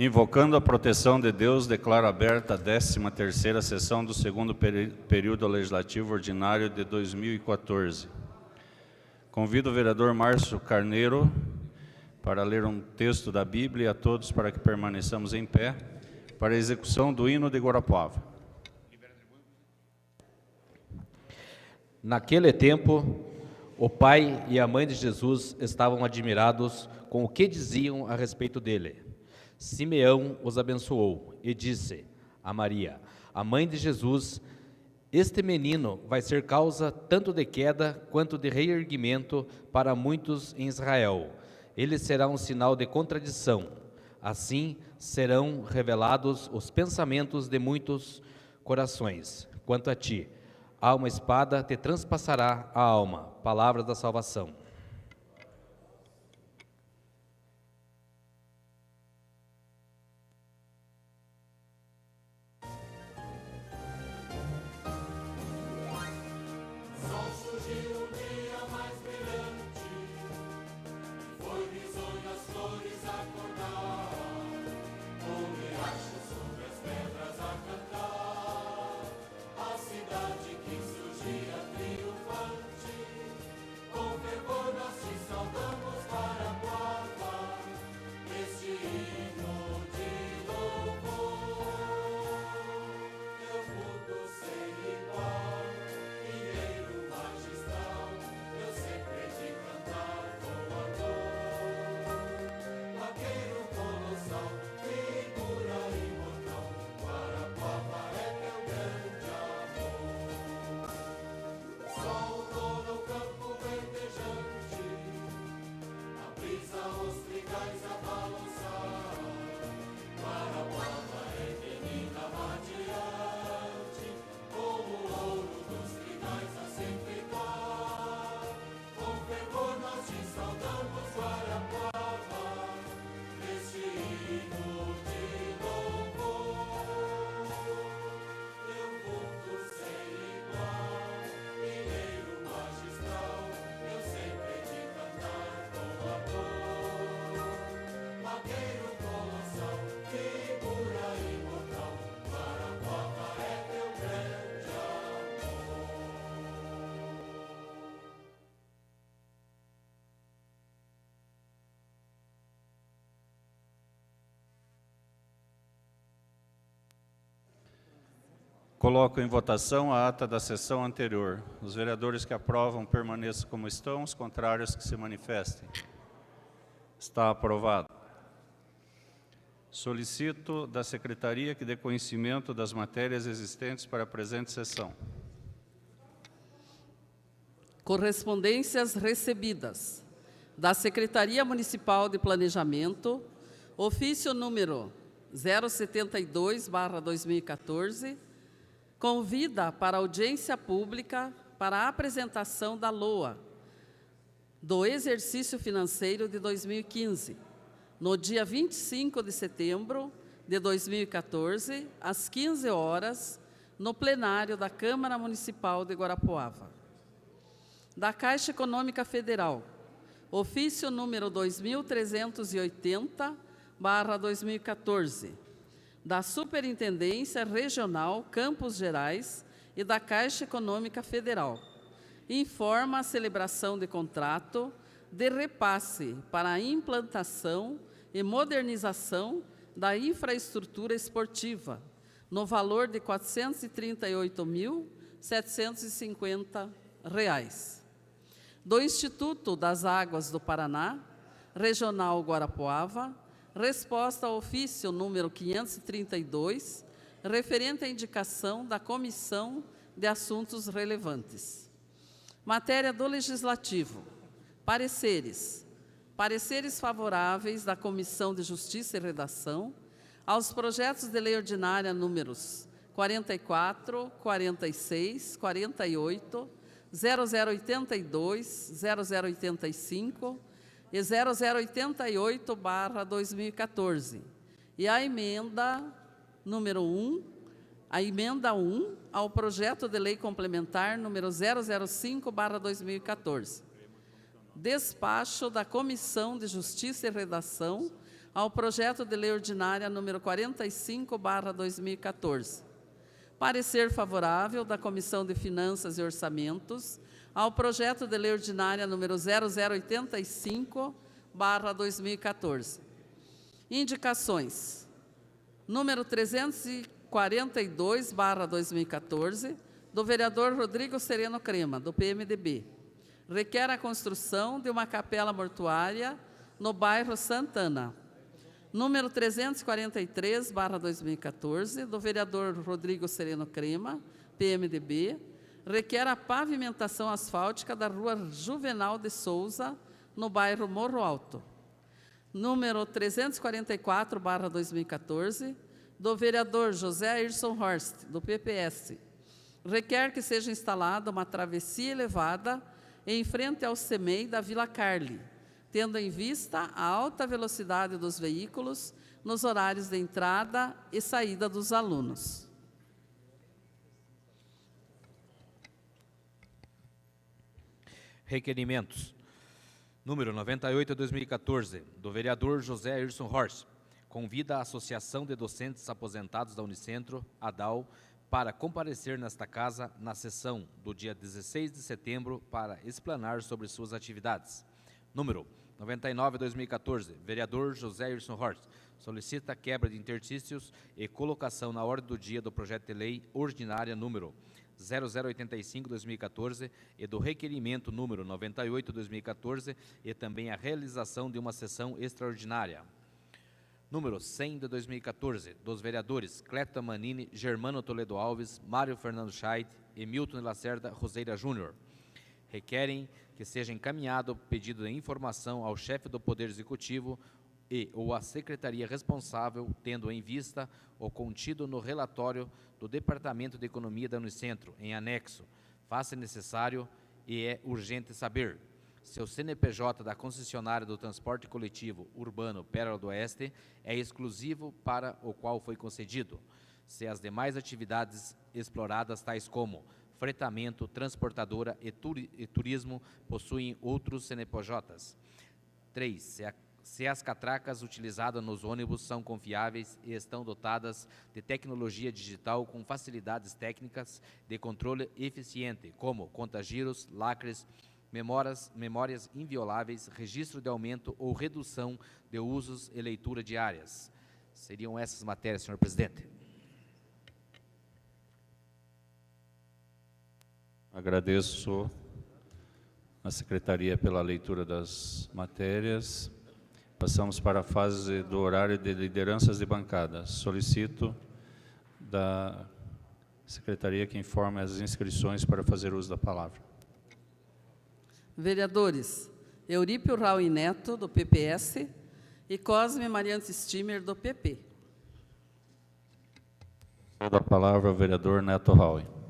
Invocando a proteção de Deus, declaro aberta a 13ª sessão do segundo período legislativo ordinário de 2014. Convido o vereador Márcio Carneiro para ler um texto da Bíblia e a todos para que permaneçamos em pé para a execução do hino de Guarapuava. Naquele tempo, o pai e a mãe de Jesus estavam admirados com o que diziam a respeito dele. Simeão os abençoou e disse a Maria, a mãe de Jesus: este menino vai ser causa tanto de queda quanto de reerguimento para muitos em Israel. Ele será um sinal de contradição. Assim serão revelados os pensamentos de muitos corações. Quanto a ti, há uma espada te transpassará a alma. Palavra da salvação. Coloco em votação a ata da sessão anterior. Os vereadores que aprovam permaneçam como estão, os contrários que se manifestem. Está aprovado. Solicito da Secretaria que dê conhecimento das matérias existentes para a presente sessão. Correspondências recebidas da Secretaria Municipal de Planejamento, ofício número 072/2014, convida para audiência pública para a apresentação da LOA do exercício financeiro de 2015, no dia 25 de setembro de 2014, às 15 horas, no plenário da Câmara Municipal de Guarapuava. Da Caixa Econômica Federal, ofício número 2380/2014, da Superintendência Regional Campos Gerais e da Caixa Econômica Federal, informa a celebração de contrato de repasse para a implantação e modernização da infraestrutura esportiva, no valor de R$ 438.750. Do Instituto das Águas do Paraná, Regional Guarapuava, resposta ao ofício número 532, referente à indicação da Comissão de Assuntos Relevantes. Matéria do Legislativo. Pareceres. Pareceres favoráveis da Comissão de Justiça e Redação aos projetos de lei ordinária números 44, 46, 48, 0082, 0085, e 0088/2014, e a emenda número 1, a emenda 1 ao projeto de lei complementar número 005/2014. Despacho da Comissão de Justiça e Redação ao projeto de lei ordinária número 45/2014. Parecer favorável da Comissão de Finanças e Orçamentos ao projeto de lei ordinária número 0085/2014. Indicações. Número 342/2014, do vereador Rodrigo Sereno Crema, do PMDB. Requer a construção de uma capela mortuária no bairro Santana. Número 343/2014, do vereador Rodrigo Sereno Crema, PMDB. Requer a pavimentação asfáltica da rua Juvenal de Souza, no bairro Morro Alto. Número 344/2014, do vereador José Ayrson Horst, do PPS. Requer que seja instalada uma travessia elevada em frente ao CEMEI da Vila Carli, tendo em vista a alta velocidade dos veículos nos horários de entrada e saída dos alunos. Requerimentos. Número 98/2014, do vereador José Ayrson Horst, convida a Associação de Docentes Aposentados da Unicentro, ADAL, para comparecer nesta casa na sessão do dia 16 de setembro para explanar sobre suas atividades. Número 99/2014, vereador José Ayrson Horst, solicita quebra de interstícios e colocação na ordem do dia do projeto de lei ordinária número 0085/2014 e do requerimento número 98/2014 e também a realização de uma sessão extraordinária. Número 100/2014, dos vereadores Clepton Manini, Germano Toledo Alves, Mário Fernando Scheidt e Milton Lacerda Roseira Júnior. Requerem que seja encaminhado pedido de informação ao chefe do Poder Executivo e ou à secretaria responsável, tendo em vista o contido no relatório do Departamento de Economia da Unicentro, em anexo. Faça necessário e é urgente saber se o CNPJ da concessionária do transporte coletivo urbano Pérola do Oeste é exclusivo para o qual foi concedido, se as demais atividades exploradas, tais como fretamento, transportadora e turismo, possuem outros CNPJs. 3. Se as catracas utilizadas nos ônibus são confiáveis e estão dotadas de tecnologia digital com facilidades técnicas de controle eficiente, como contagiros, lacres, memórias invioláveis, registro de aumento ou redução de usos e leitura diárias. Seriam essas matérias, senhor presidente. Agradeço à Secretaria pela leitura das matérias. Passamos para a fase do horário de lideranças de bancada. Solicito da Secretaria que informe as inscrições para fazer uso da palavra. Vereadores Eurípio Raul Neto, do PPS, e Cosme Mariante Stimer, do PP. Dou a palavra ao vereador Neto Raul.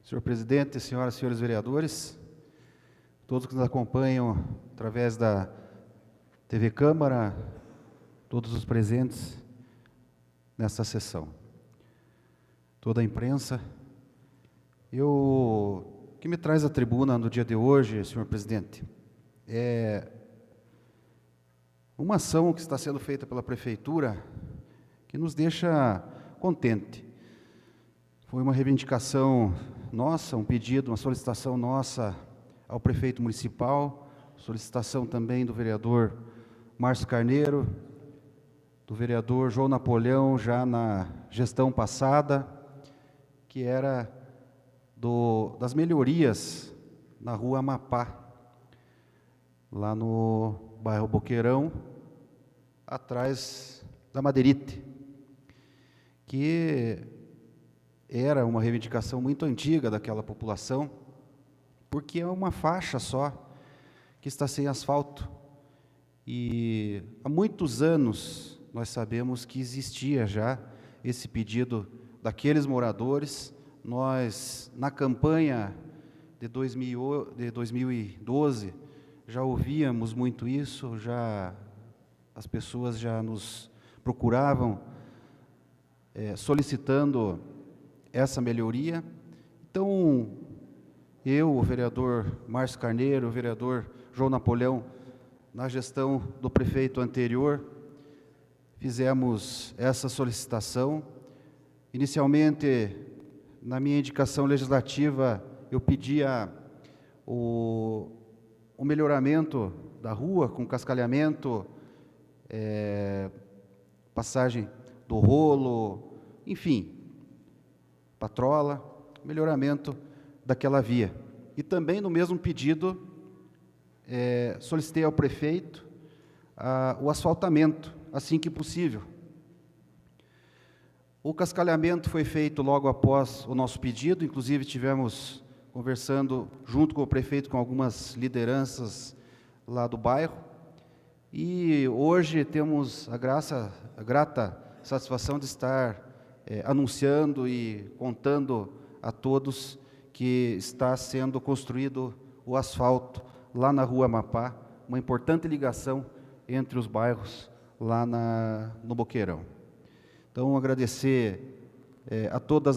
Senhor presidente, senhoras e senhores vereadores, todos que nos acompanham através da TV Câmara, todos os presentes nesta sessão, toda a imprensa, o que me traz à tribuna no dia de hoje, senhor presidente, é uma ação que está sendo feita pela Prefeitura que nos deixa contente. Foi uma reivindicação nossa, um pedido, uma solicitação nossa ao prefeito municipal, solicitação também do vereador Márcio Carneiro, do vereador João Napoleão, já na gestão passada, que era das melhorias na rua Amapá, lá no bairro Boqueirão, atrás da Madeirite, que era uma reivindicação muito antiga daquela população, porque é uma faixa só que está sem asfalto. E há muitos anos nós sabemos que existia já esse pedido daqueles moradores. Nós, na campanha de 2012, já ouvíamos muito isso, as pessoas já nos procuravam solicitando essa melhoria. Então, eu, o vereador Márcio Carneiro, o vereador João Napoleão, na gestão do prefeito anterior, fizemos essa solicitação. Inicialmente, na minha indicação legislativa, eu pedia o melhoramento da rua, com cascalhamento, passagem do rolo, enfim, patrola, melhoramento daquela via. E também, no mesmo pedido, solicitei ao prefeito o asfaltamento, assim que possível. O cascalhamento foi feito logo após o nosso pedido, inclusive tivemos conversando junto com o prefeito com algumas lideranças lá do bairro, e hoje temos a grata satisfação de estar anunciando e contando a todos que está sendo construído o asfalto lá na Rua Amapá, uma importante ligação entre os bairros lá no Boqueirão. Então, agradecer a toda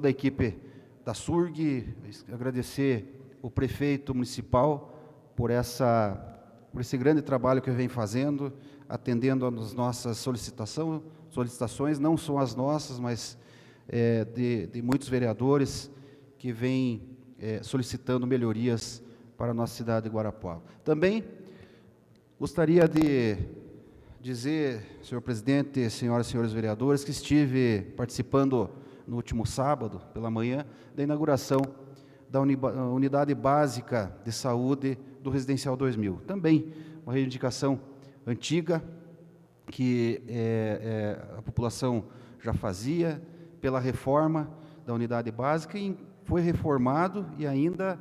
a equipe da SURG, agradecer o prefeito municipal por esse grande trabalho que vem fazendo, atendendo às nossas solicitações, não só as nossas, mas de muitos vereadores que vêm solicitando melhorias para a nossa cidade de Guarapuava. Também gostaria de dizer, senhor presidente, senhoras e senhores vereadores, que estive participando no último sábado, pela manhã, da inauguração da Unidade Básica de Saúde do Residencial 2000. Também uma reivindicação antiga, que a população já fazia, pela reforma da Unidade Básica, e foi reformado e ainda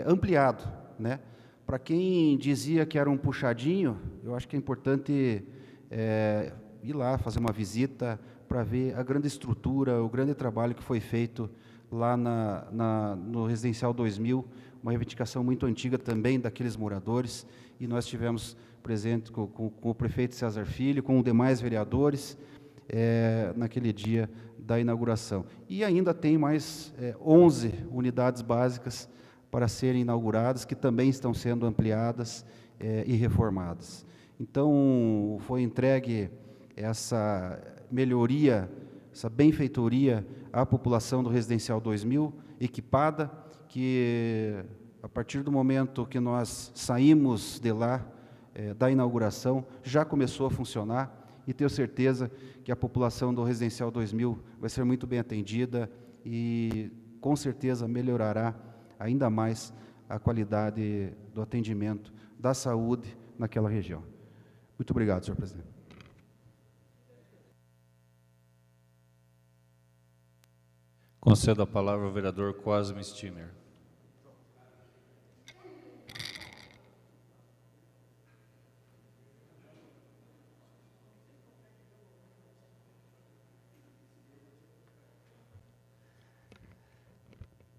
ampliado, né? Para quem dizia que era um puxadinho, eu acho que é importante ir lá, fazer uma visita, para ver a grande estrutura, o grande trabalho que foi feito lá no Residencial 2000, uma reivindicação muito antiga também daqueles moradores, e nós estivemos presentes com o prefeito César Filho, com os demais vereadores, naquele dia da inauguração. E ainda tem mais 11 unidades básicas para serem inauguradas, que também estão sendo ampliadas e reformadas. Então, foi entregue essa melhoria, essa benfeitoria à população do Residencial 2000, equipada, que a partir do momento que nós saímos de lá, da inauguração, já começou a funcionar, e tenho certeza que a população do Residencial 2000 vai ser muito bem atendida e, com certeza, melhorará ainda mais a qualidade do atendimento da saúde naquela região. Muito obrigado, senhor presidente. Concedo a palavra ao vereador Cosme Stimmer.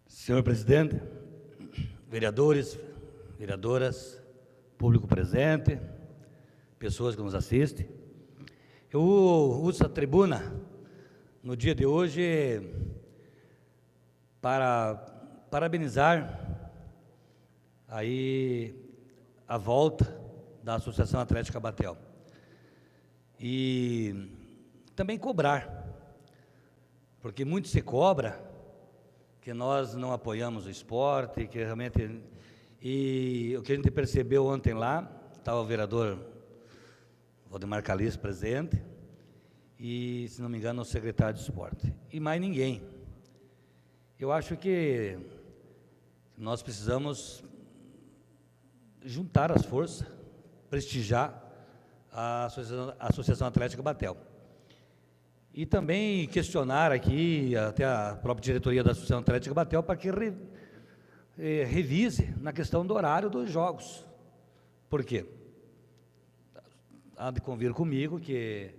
Senhor presidente, vereadores, vereadoras, público presente, pessoas que nos assistem, eu uso a tribuna no dia de hoje para parabenizar aí a volta da Associação Atlética Batel e também cobrar, porque muito se cobra que nós não apoiamos o esporte, que realmente, e o que a gente percebeu ontem lá, estava o vereador Valdemar Calixto presente, e, se não me engano, o secretário de esporte, e mais ninguém. Eu acho que nós precisamos juntar as forças, prestigiar a Associação Atlética Batel. E também questionar aqui, até a própria diretoria da Associação Atlética Batel, para que revise na questão do horário dos jogos. Por quê? Há de convir comigo que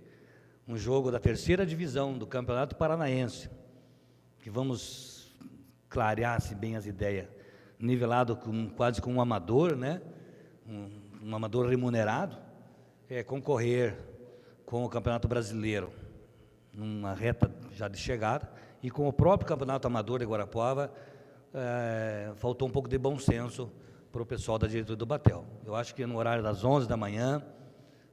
um jogo da terceira divisão do Campeonato Paranaense, que vamos clarear-se bem as ideias, nivelado quase com um amador, né? Um amador remunerado, concorrer com o Campeonato Brasileiro, numa reta já de chegada, e com o próprio Campeonato Amador de Guarapuava, faltou um pouco de bom senso para o pessoal da diretoria do Batel. Eu acho que no horário das 11 da manhã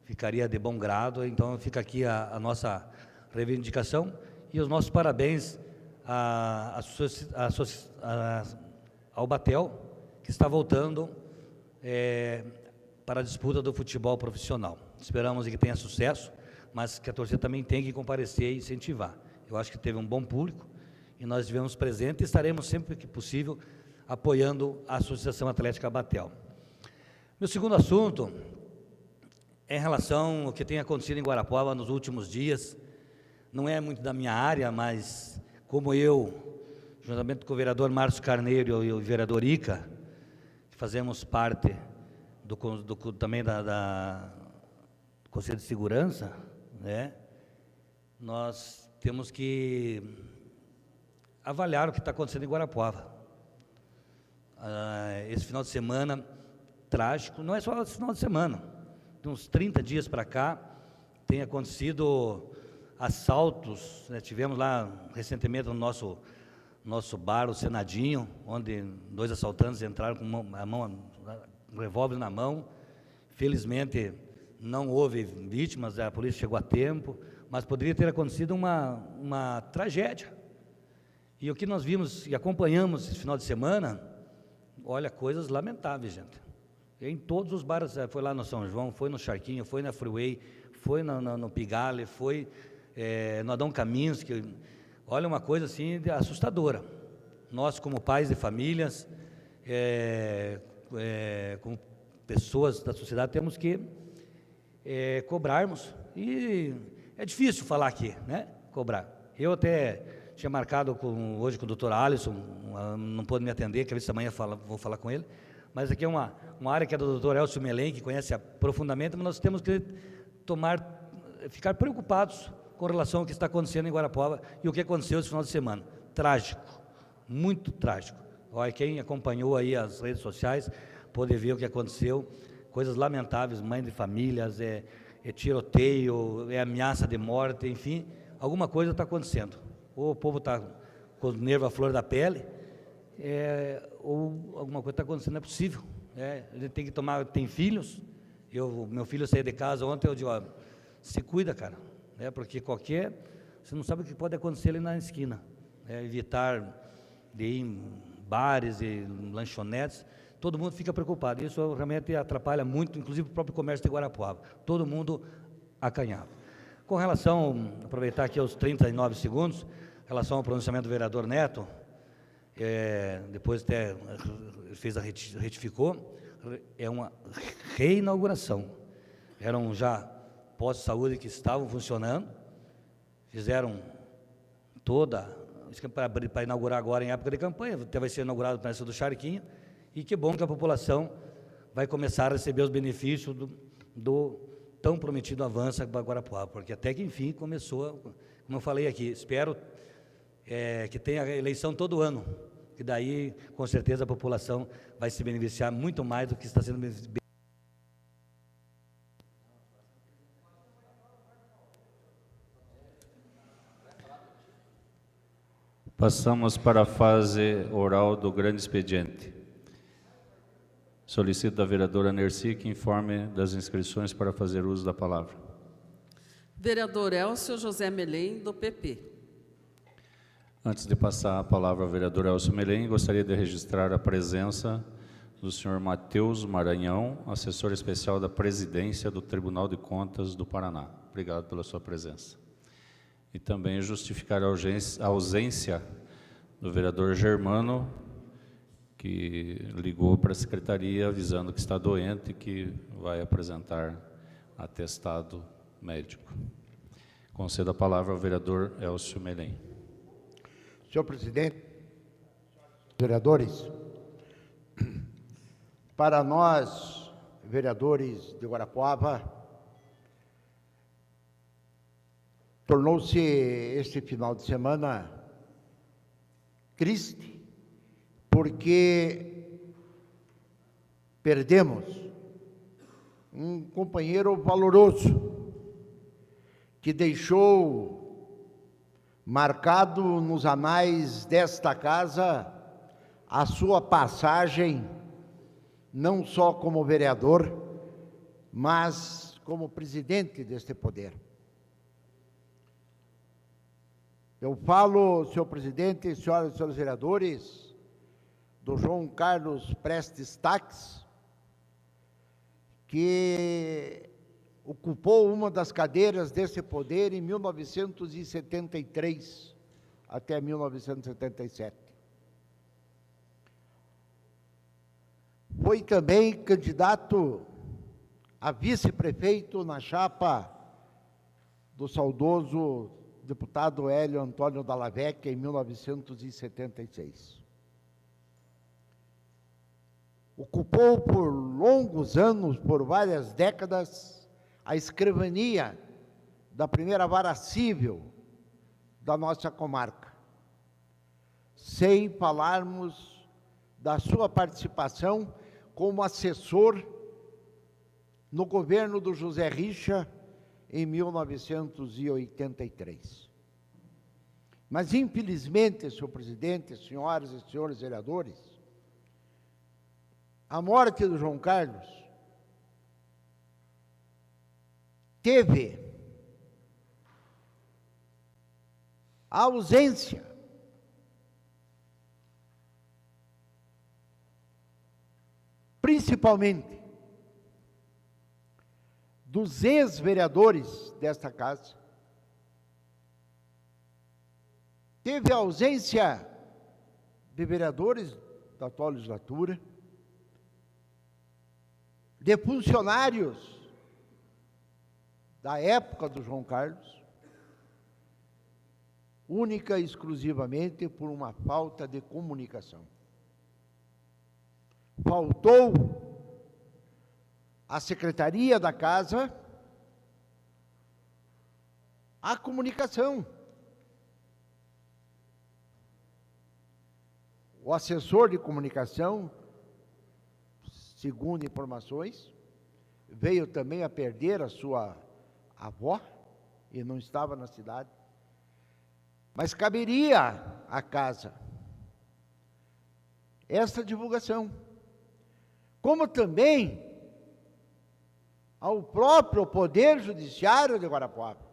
ficaria de bom grado, então fica aqui a nossa reivindicação e os nossos parabéns ao Batel, que está voltando para a disputa do futebol profissional. Esperamos que tenha sucesso, mas que a torcida também tem que comparecer e incentivar. Eu acho que teve um bom público e nós estivemos presentes e estaremos sempre que possível apoiando a Associação Atlética Batel. Meu segundo assunto é em relação ao que tem acontecido em Guarapuava nos últimos dias. Não é muito da minha área, mas como eu, juntamente com o vereador Márcio Carneiro e o vereador Ica, que fazemos parte também do Conselho de Segurança, né, nós temos que avaliar o que está acontecendo em Guarapuava. Esse final de semana trágico, não é só esse final de semana, de uns 30 dias para cá, tem acontecido assaltos, né? Tivemos lá recentemente no nosso bar, o Senadinho, onde 2 assaltantes entraram com um revólver na mão. Felizmente não houve vítimas, a polícia chegou a tempo, mas poderia ter acontecido uma tragédia. E o que nós vimos e acompanhamos esse final de semana, olha, coisas lamentáveis, gente. Em todos os bares, foi lá no São João, foi no Charquinho, foi na Freeway, foi no Pigalle, foi no Adão Caminhos, que, olha, uma coisa assim assustadora. Nós, como pais de famílias, como pessoas da sociedade, temos que cobrarmos, e é difícil falar aqui, né? Cobrar. Eu até tinha marcado hoje com o doutor Alisson, não pôde me atender, que a vez amanhã vou falar com ele, mas aqui é uma área que é do doutor Elcio Melen, que conhece profundamente, mas nós temos que ficar preocupados com relação ao que está acontecendo em Guarapuava e o que aconteceu esse final de semana. Trágico, muito trágico. Olha, quem acompanhou aí as redes sociais pôde ver o que aconteceu, coisas lamentáveis, mães de famílias, tiroteio, ameaça de morte, enfim, alguma coisa está acontecendo. Ou o povo está com o nervo à flor da pele, ou alguma coisa está acontecendo, não é possível. A gente tem que tem filhos, meu filho saiu de casa ontem, eu digo, ó, se cuida, cara, porque você não sabe o que pode acontecer ali na esquina. Evitar de ir em bares e lanchonetes, todo mundo fica preocupado, isso realmente atrapalha muito, inclusive o próprio comércio de Guarapuava, todo mundo acanhado. Com relação, aproveitar aqui os 39 segundos, em relação ao pronunciamento do vereador Neto, depois até retificou, é uma reinauguração. Eram já postos de saúde que estavam funcionando, fizeram para inaugurar agora em época de campanha, até vai ser inaugurado na do Charquinho, e que bom que a população vai começar a receber os benefícios do tão prometido avanço para Guarapuava, porque até que enfim começou, como eu falei aqui, espero que tenha eleição todo ano, que daí com certeza a população vai se beneficiar muito mais do que está sendo beneficiado. Passamos para a fase oral do grande expediente. Solicito da vereadora Nercy que informe das inscrições para fazer uso da palavra. Vereador Elcio José Melen, do PP. Antes de passar a palavra ao vereador Elcio Melen, gostaria de registrar a presença do senhor Matheus Maranhão, assessor especial da Presidência do Tribunal de Contas do Paraná. Obrigado pela sua presença. E também justificar a ausência do vereador Germano, que ligou para a secretaria avisando que está doente e que vai apresentar atestado médico. Concedo a palavra ao vereador Elcio Melen. Senhor presidente, vereadores, para nós, vereadores de Guarapuava, tornou-se este final de semana triste, porque perdemos um companheiro valoroso, que deixou marcado nos anais desta casa a sua passagem, não só como vereador, mas como presidente deste poder. Eu falo, senhor presidente, senhoras e senhores vereadores, do João Carlos Prestes Tax, que ocupou uma das cadeiras desse poder em 1973 até 1977. Foi também candidato a vice-prefeito na chapa do saudoso deputado Hélio Antônio Dalla Vecchia, em 1976. Ocupou por longos anos, por várias décadas, a escrivania da primeira vara civil da nossa comarca, sem falarmos da sua participação como assessor no governo do José Richa, em 1983. Mas, infelizmente, senhor presidente, senhoras e senhores vereadores, a morte do João Carlos teve a ausência principalmente dos ex-vereadores desta casa, teve a ausência de vereadores da atual legislatura, de funcionários da época do João Carlos, única e exclusivamente por uma falta de comunicação. Faltou à Secretaria da Casa a comunicação. O assessor de comunicação, segundo informações, veio também a perder a sua avó e não estava na cidade. Mas caberia à casa essa divulgação, como também ao próprio Poder Judiciário de Guarapuava.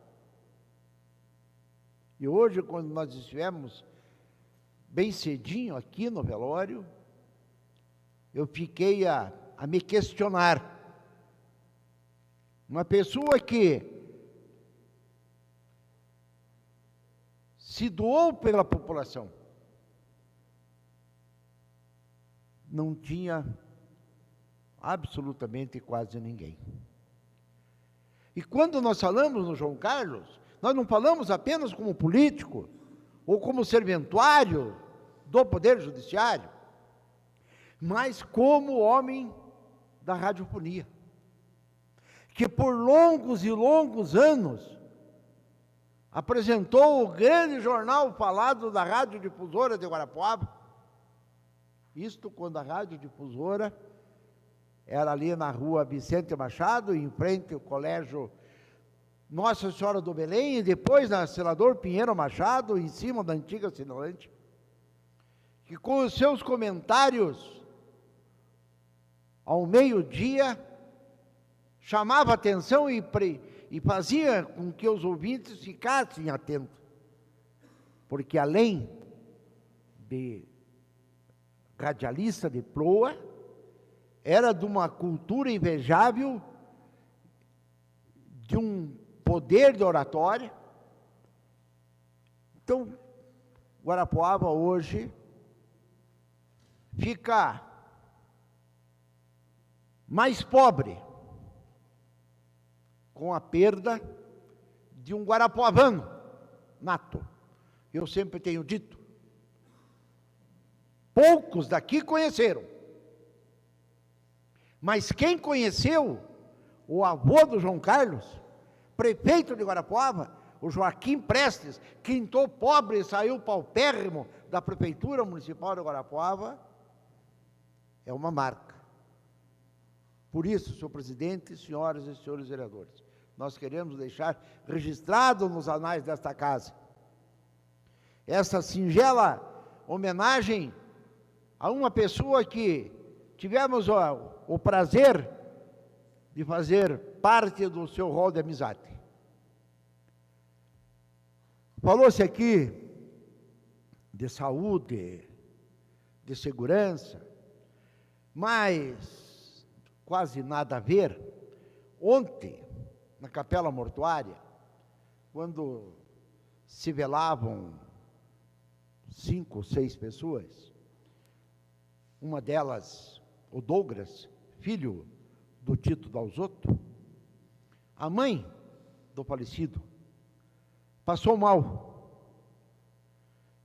E hoje, quando nós estivemos bem cedinho aqui no velório, eu fiquei a me questionar. Uma pessoa que se doou pela população, não tinha absolutamente quase ninguém. E quando nós falamos no João Carlos, nós não falamos apenas como político ou como serventuário do Poder Judiciário, mas como homem da radiofonia, que por longos e longos anos apresentou o grande jornal falado da Radiodifusora de Guarapuava. Isto quando a Radiodifusora era ali na rua Vicente Machado, em frente ao colégio Nossa Senhora do Belém, e depois na Senador Pinheiro Machado, em cima da antiga Cinelante, que com os seus comentários, ao meio-dia, chamava a atenção e fazia com que os ouvintes ficassem atentos, porque além de radialista de proa, era de uma cultura invejável, de um poder de oratória. Então, Guarapuava hoje fica mais pobre com a perda de um guarapuavano nato. Eu sempre tenho dito, poucos daqui conheceram, mas quem conheceu o avô do João Carlos, prefeito de Guarapuava, o Joaquim Prestes, que entrou pobre e saiu paupérrimo da Prefeitura Municipal de Guarapuava, é uma marca. Por isso, senhor presidente, senhoras e senhores vereadores, nós queremos deixar registrado nos anais desta casa essa singela homenagem a uma pessoa que tivemos o prazer de fazer parte do seu rol de amizade. Falou-se aqui de saúde, de segurança, mas quase nada a ver. Ontem, na capela mortuária, quando se velavam 5 ou 6 pessoas, uma delas, o Douglas, filho do Tito Dalzotto, a mãe do falecido, passou mal.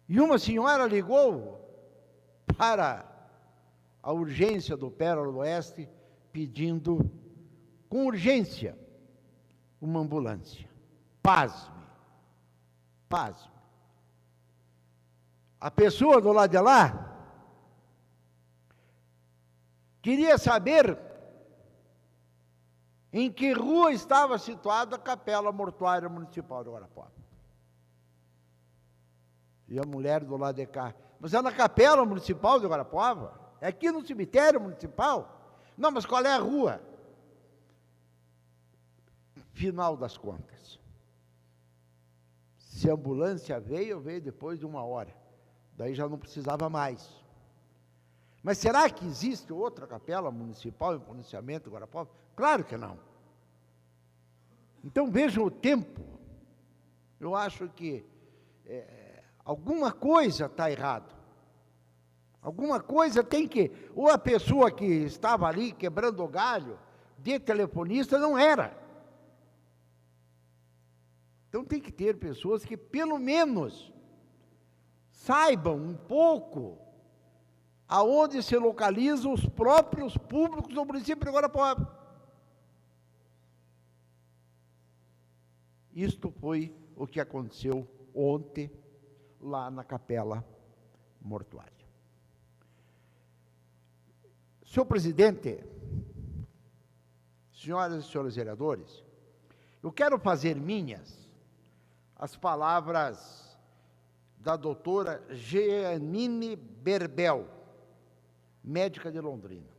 E uma senhora ligou para a urgência do Pérola do Oeste, pedindo com urgência uma ambulância. Pasme, pasme. A pessoa do lado de lá queria saber em que rua estava situada a Capela Mortuária Municipal de Guarapuava. E a mulher do lado de cá, mas é na Capela Municipal de Guarapuava? É aqui no cemitério municipal? Não, mas qual é a rua? Final das contas, se a ambulância veio depois de 1 hora, daí já não precisava mais. Mas será que existe outra capela municipal em policiamento de Guarapuava? Claro que não. Então vejam o tempo. Eu acho que alguma coisa está errado. Alguma coisa tem que... Ou a pessoa que estava ali quebrando o galho de telefonista não era. Então tem que ter pessoas que pelo menos saibam um pouco aonde se localizam os próprios públicos do município de Guarapuava. Isto foi o que aconteceu ontem lá na capela mortuária. Senhor presidente, senhoras e senhores vereadores, eu quero fazer minhas as palavras da doutora Jeanine Berbel, médica de Londrina.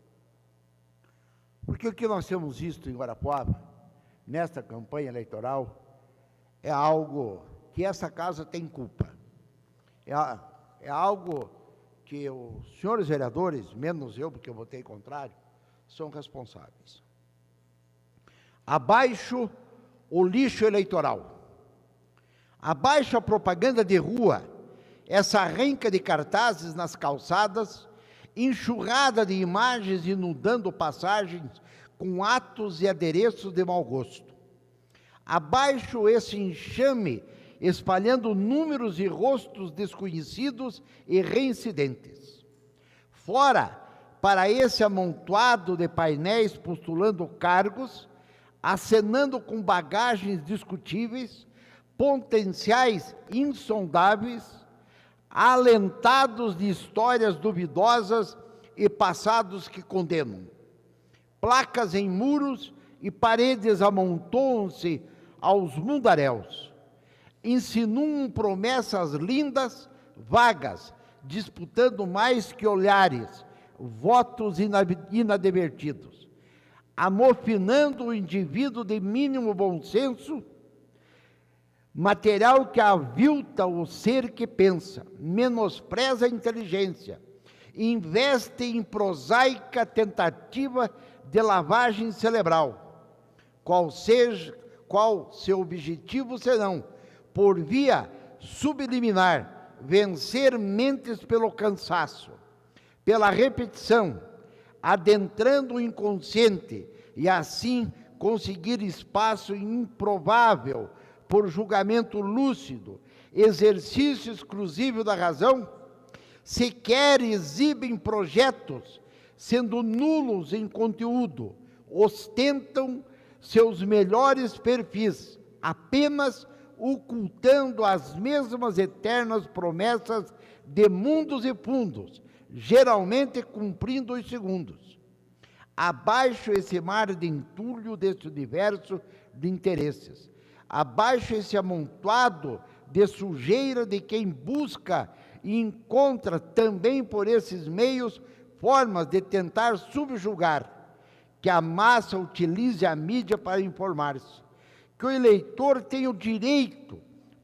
Porque o que nós temos visto em Guarapuava, nesta campanha eleitoral, é algo que essa casa tem culpa. É algo que os senhores vereadores, menos eu, porque eu votei contrário, são responsáveis. Abaixo o lixo eleitoral. Abaixo a propaganda de rua, essa renca de cartazes nas calçadas, enxurrada de imagens inundando passagens com atos e adereços de mau gosto. Abaixo esse enxame, espalhando números e rostos desconhecidos e reincidentes. Fora, para esse amontoado de painéis postulando cargos, acenando com bagagens discutíveis, potenciais insondáveis, alentados de histórias duvidosas e passados que condenam. Placas em muros e paredes amontoam-se aos mundaréus. Insinuam promessas lindas, vagas, disputando mais que olhares, votos inadvertidos, amofinando o indivíduo de mínimo bom senso, material que avilta o ser que pensa, menospreza a inteligência, investe em prosaica tentativa de lavagem cerebral, qual seu objetivo senão, por via subliminar, vencer mentes pelo cansaço, pela repetição, adentrando o inconsciente e assim conseguir espaço improvável por julgamento lúcido, exercício exclusivo da razão, sequer exibem projetos, sendo nulos em conteúdo, ostentam seus melhores perfis, apenas ocultando as mesmas eternas promessas de mundos e fundos, geralmente cumprindo os segundos. Abaixo esse mar de entulho deste universo de interesses, abaixo esse amontoado de sujeira de quem busca e encontra também por esses meios formas de tentar subjugar, que a massa utilize a mídia para informar-se, que o eleitor tenha o direito,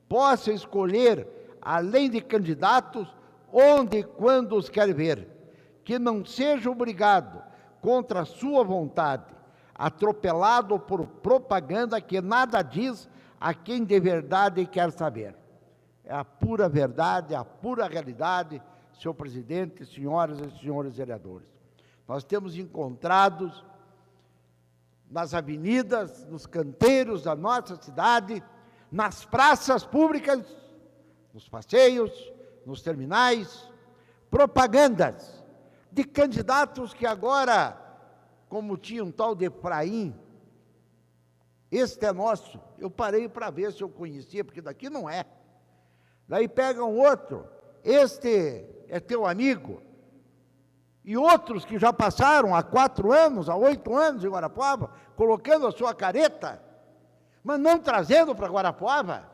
possa escolher, além de candidatos, onde e quando os quer ver, que não seja obrigado, contra a sua vontade, atropelado por propaganda que nada diz a quem de verdade quer saber. É a pura verdade, a pura realidade, senhor presidente, senhoras e senhores vereadores. Nós temos encontrado nas avenidas, nos canteiros da nossa cidade, nas praças públicas, nos passeios, nos terminais, propagandas de candidatos que agora, como tinha um tal de Efraim, este é nosso, eu parei para ver se eu conhecia, porque daqui não é. Daí pegam outro, este é teu amigo, e outros que já passaram há 4 anos, há 8 anos em Guarapuava, colocando a sua careta, mas não trazendo para Guarapuava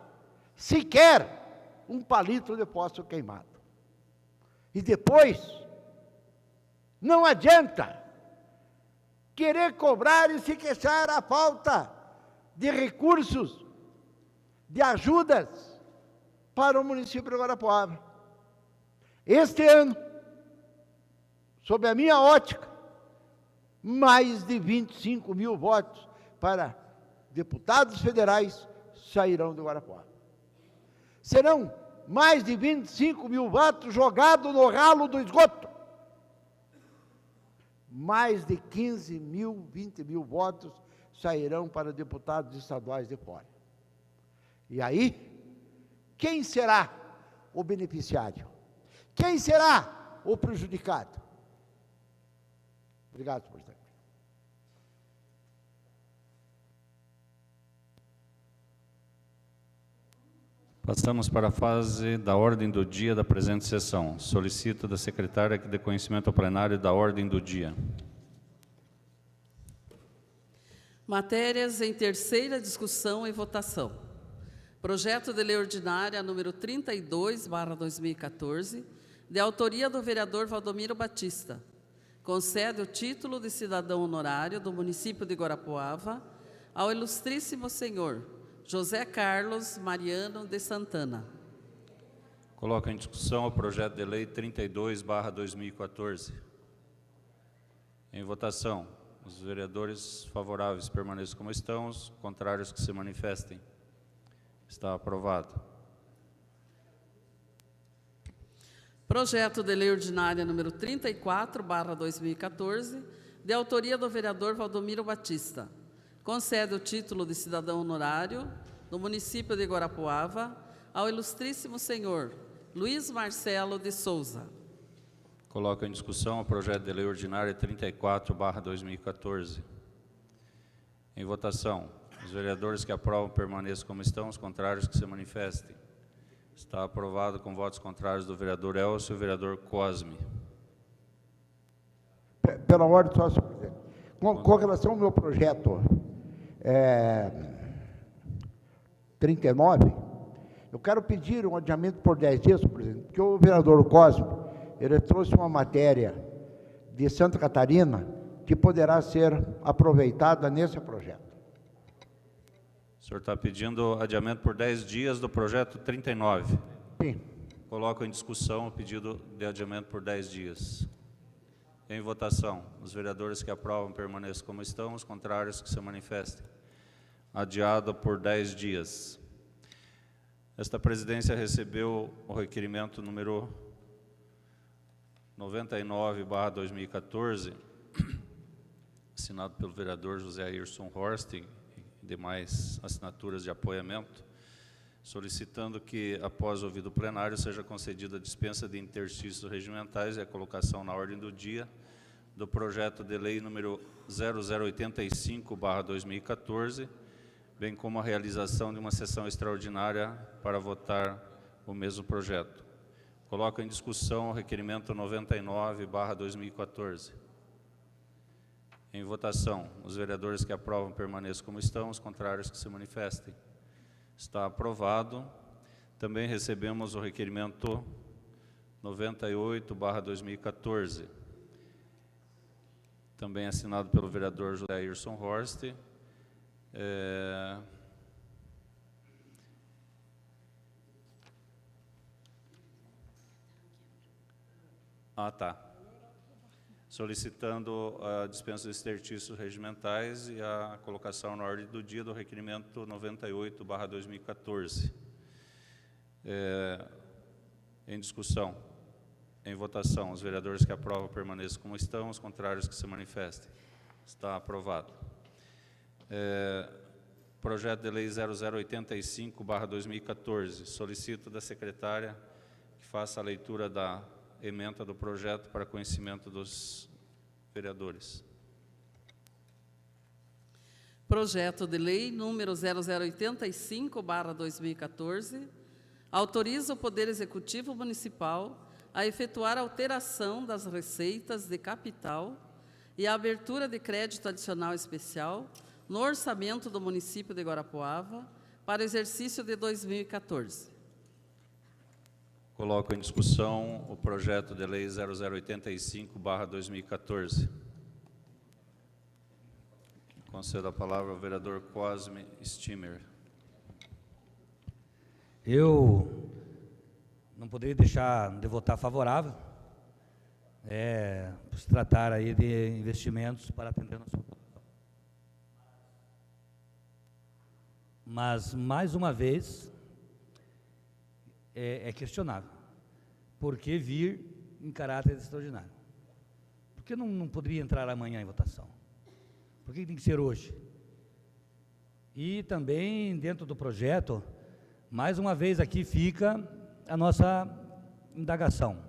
sequer um palito de fósforo queimado. E depois, não adianta querer cobrar e se queixar a falta de recursos, de ajudas para o município de Guarapuava. Este ano, sob a minha ótica, mais de 25 mil votos para deputados federais sairão de Guarapuava. Serão mais de 25 mil votos jogados no ralo do esgoto. Mais de 15 mil, 20 mil votos sairão para deputados estaduais de fora. E aí, quem será o beneficiário? Quem será o prejudicado? Obrigado, senhor presidente. Passamos para a fase da ordem do dia da presente sessão. Solicito da secretária que dê conhecimento ao plenário da ordem do dia. Matérias em terceira discussão e votação. Projeto de lei ordinária número 32/2014, de autoria do vereador Valdomiro Batista. Concede o título de cidadão honorário do município de Guarapuava ao ilustríssimo senhor José Carlos Mariano de Santana. Coloco em discussão o projeto de lei 32/2014. Em votação, os vereadores favoráveis permaneçam como estão, os contrários que se manifestem. Está aprovado. Projeto de lei ordinária número 34/2014, de autoria do vereador Valdomiro Batista. Concede o título de cidadão honorário do município de Guarapuava ao ilustríssimo senhor Luiz Marcelo de Souza. Coloco em discussão o projeto de lei ordinária 34/2014. Em votação, os vereadores que aprovam permaneçam como estão, os contrários que se manifestem. Está aprovado com votos contrários do vereador Elcio e o vereador Cosme. Pela ordem, só, senhor presidente. Com relação ao meu projeto 39, eu quero pedir um adiamento por 10 dias, senhor presidente, porque o vereador Cosme, ele trouxe uma matéria de Santa Catarina que poderá ser aproveitada nesse projeto. O senhor está pedindo adiamento por 10 dias do projeto 39. Sim. Coloco em discussão o pedido de adiamento por 10 dias. Em votação, os vereadores que aprovam permaneçam como estão, os contrários que se manifestem. Adiado por 10 dias. Esta presidência recebeu o requerimento número 99/2014, assinado pelo vereador José Ayrson Horst e demais assinaturas de apoiamento, solicitando que, após ouvido o plenário, seja concedida a dispensa de interstícios regimentais e a colocação na ordem do dia do projeto de lei número 0085/2014, bem como a realização de uma sessão extraordinária para votar o mesmo projeto. Coloco em discussão o requerimento 99/2014. Em votação, os vereadores que aprovam permaneçam como estão, os contrários que se manifestem. Está aprovado. Também recebemos o requerimento 98/2014. Também assinado pelo vereador José Ayrson Horst. Solicitando a dispensa dos exercícios regimentais e a colocação na ordem do dia do requerimento 98/2014. Em discussão, em votação, os vereadores que aprovam permaneçam como estão, os contrários que se manifestem. Está aprovado. Projeto de Lei 0085/2014. Solicito da secretária que faça a leitura da ementa do projeto para conhecimento dos vereadores. Projeto de Lei número 0085/2014 autoriza o Poder Executivo Municipal a efetuar alteração das receitas de capital e a abertura de crédito adicional especial no orçamento do município de Guarapuava para o exercício de 2014. Coloco em discussão o projeto de lei 0085/2014. Concedo a palavra ao vereador Cosme Stimmer. Eu não poderia deixar de votar favorável, por se tratar aí de investimentos para atender a nossa população. Mas, mais uma vez, é questionável. Por que vir em caráter extraordinário? Por que não poderia entrar amanhã em votação? Por que tem que ser hoje? E também, dentro do projeto, mais uma vez aqui fica a nossa indagação.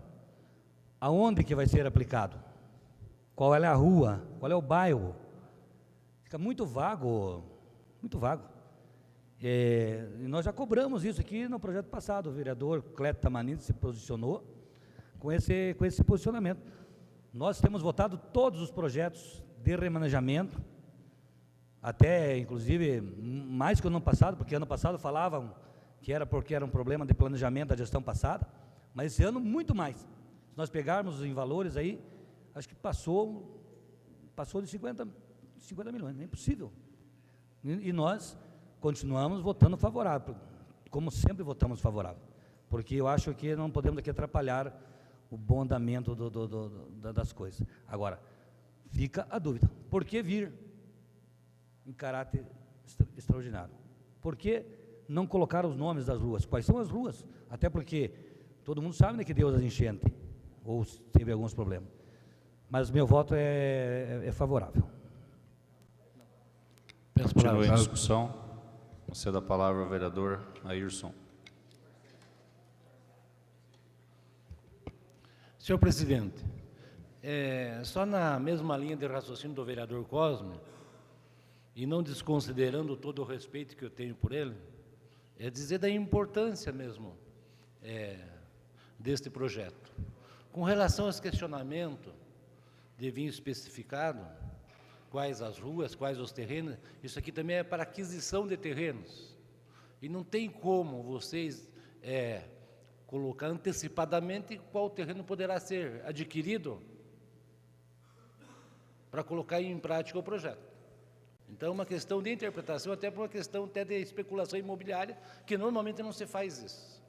Aonde que vai ser aplicado? Qual é a rua? Qual é o bairro? Fica muito vago, muito vago. E nós já cobramos isso aqui no projeto passado. O vereador Cleto Tamanini se posicionou com esse posicionamento. Nós temos votado todos os projetos de remanejamento, até, inclusive, mais que o ano passado, porque ano passado falavam que era porque era um problema de planejamento da gestão passada, mas esse ano muito mais. Se nós pegarmos em valores aí, acho que passou de 50 milhões, não é impossível. E nós continuamos votando favorável, como sempre votamos favorável, porque eu acho que não podemos aqui atrapalhar o bom andamento das coisas. Agora, fica a dúvida, por que vir em caráter extraordinário? Por que não colocar os nomes das ruas? Quais são as ruas? Até porque todo mundo sabe, né, que deu as enchentes, ou teve alguns problemas. Mas meu voto é favorável. Continua em discussão. Concedo a palavra ao vereador Ayrson. Senhor presidente, só na mesma linha de raciocínio do vereador Cosme, e não desconsiderando todo o respeito que eu tenho por ele, é dizer da importância mesmo deste projeto. Com relação a esse questionamento de vir especificado, quais as ruas, quais os terrenos, isso aqui também é para aquisição de terrenos. E não tem como vocês colocar antecipadamente qual terreno poderá ser adquirido para colocar em prática o projeto. Então, é uma questão de interpretação, até por uma questão até de especulação imobiliária, que normalmente não se faz isso.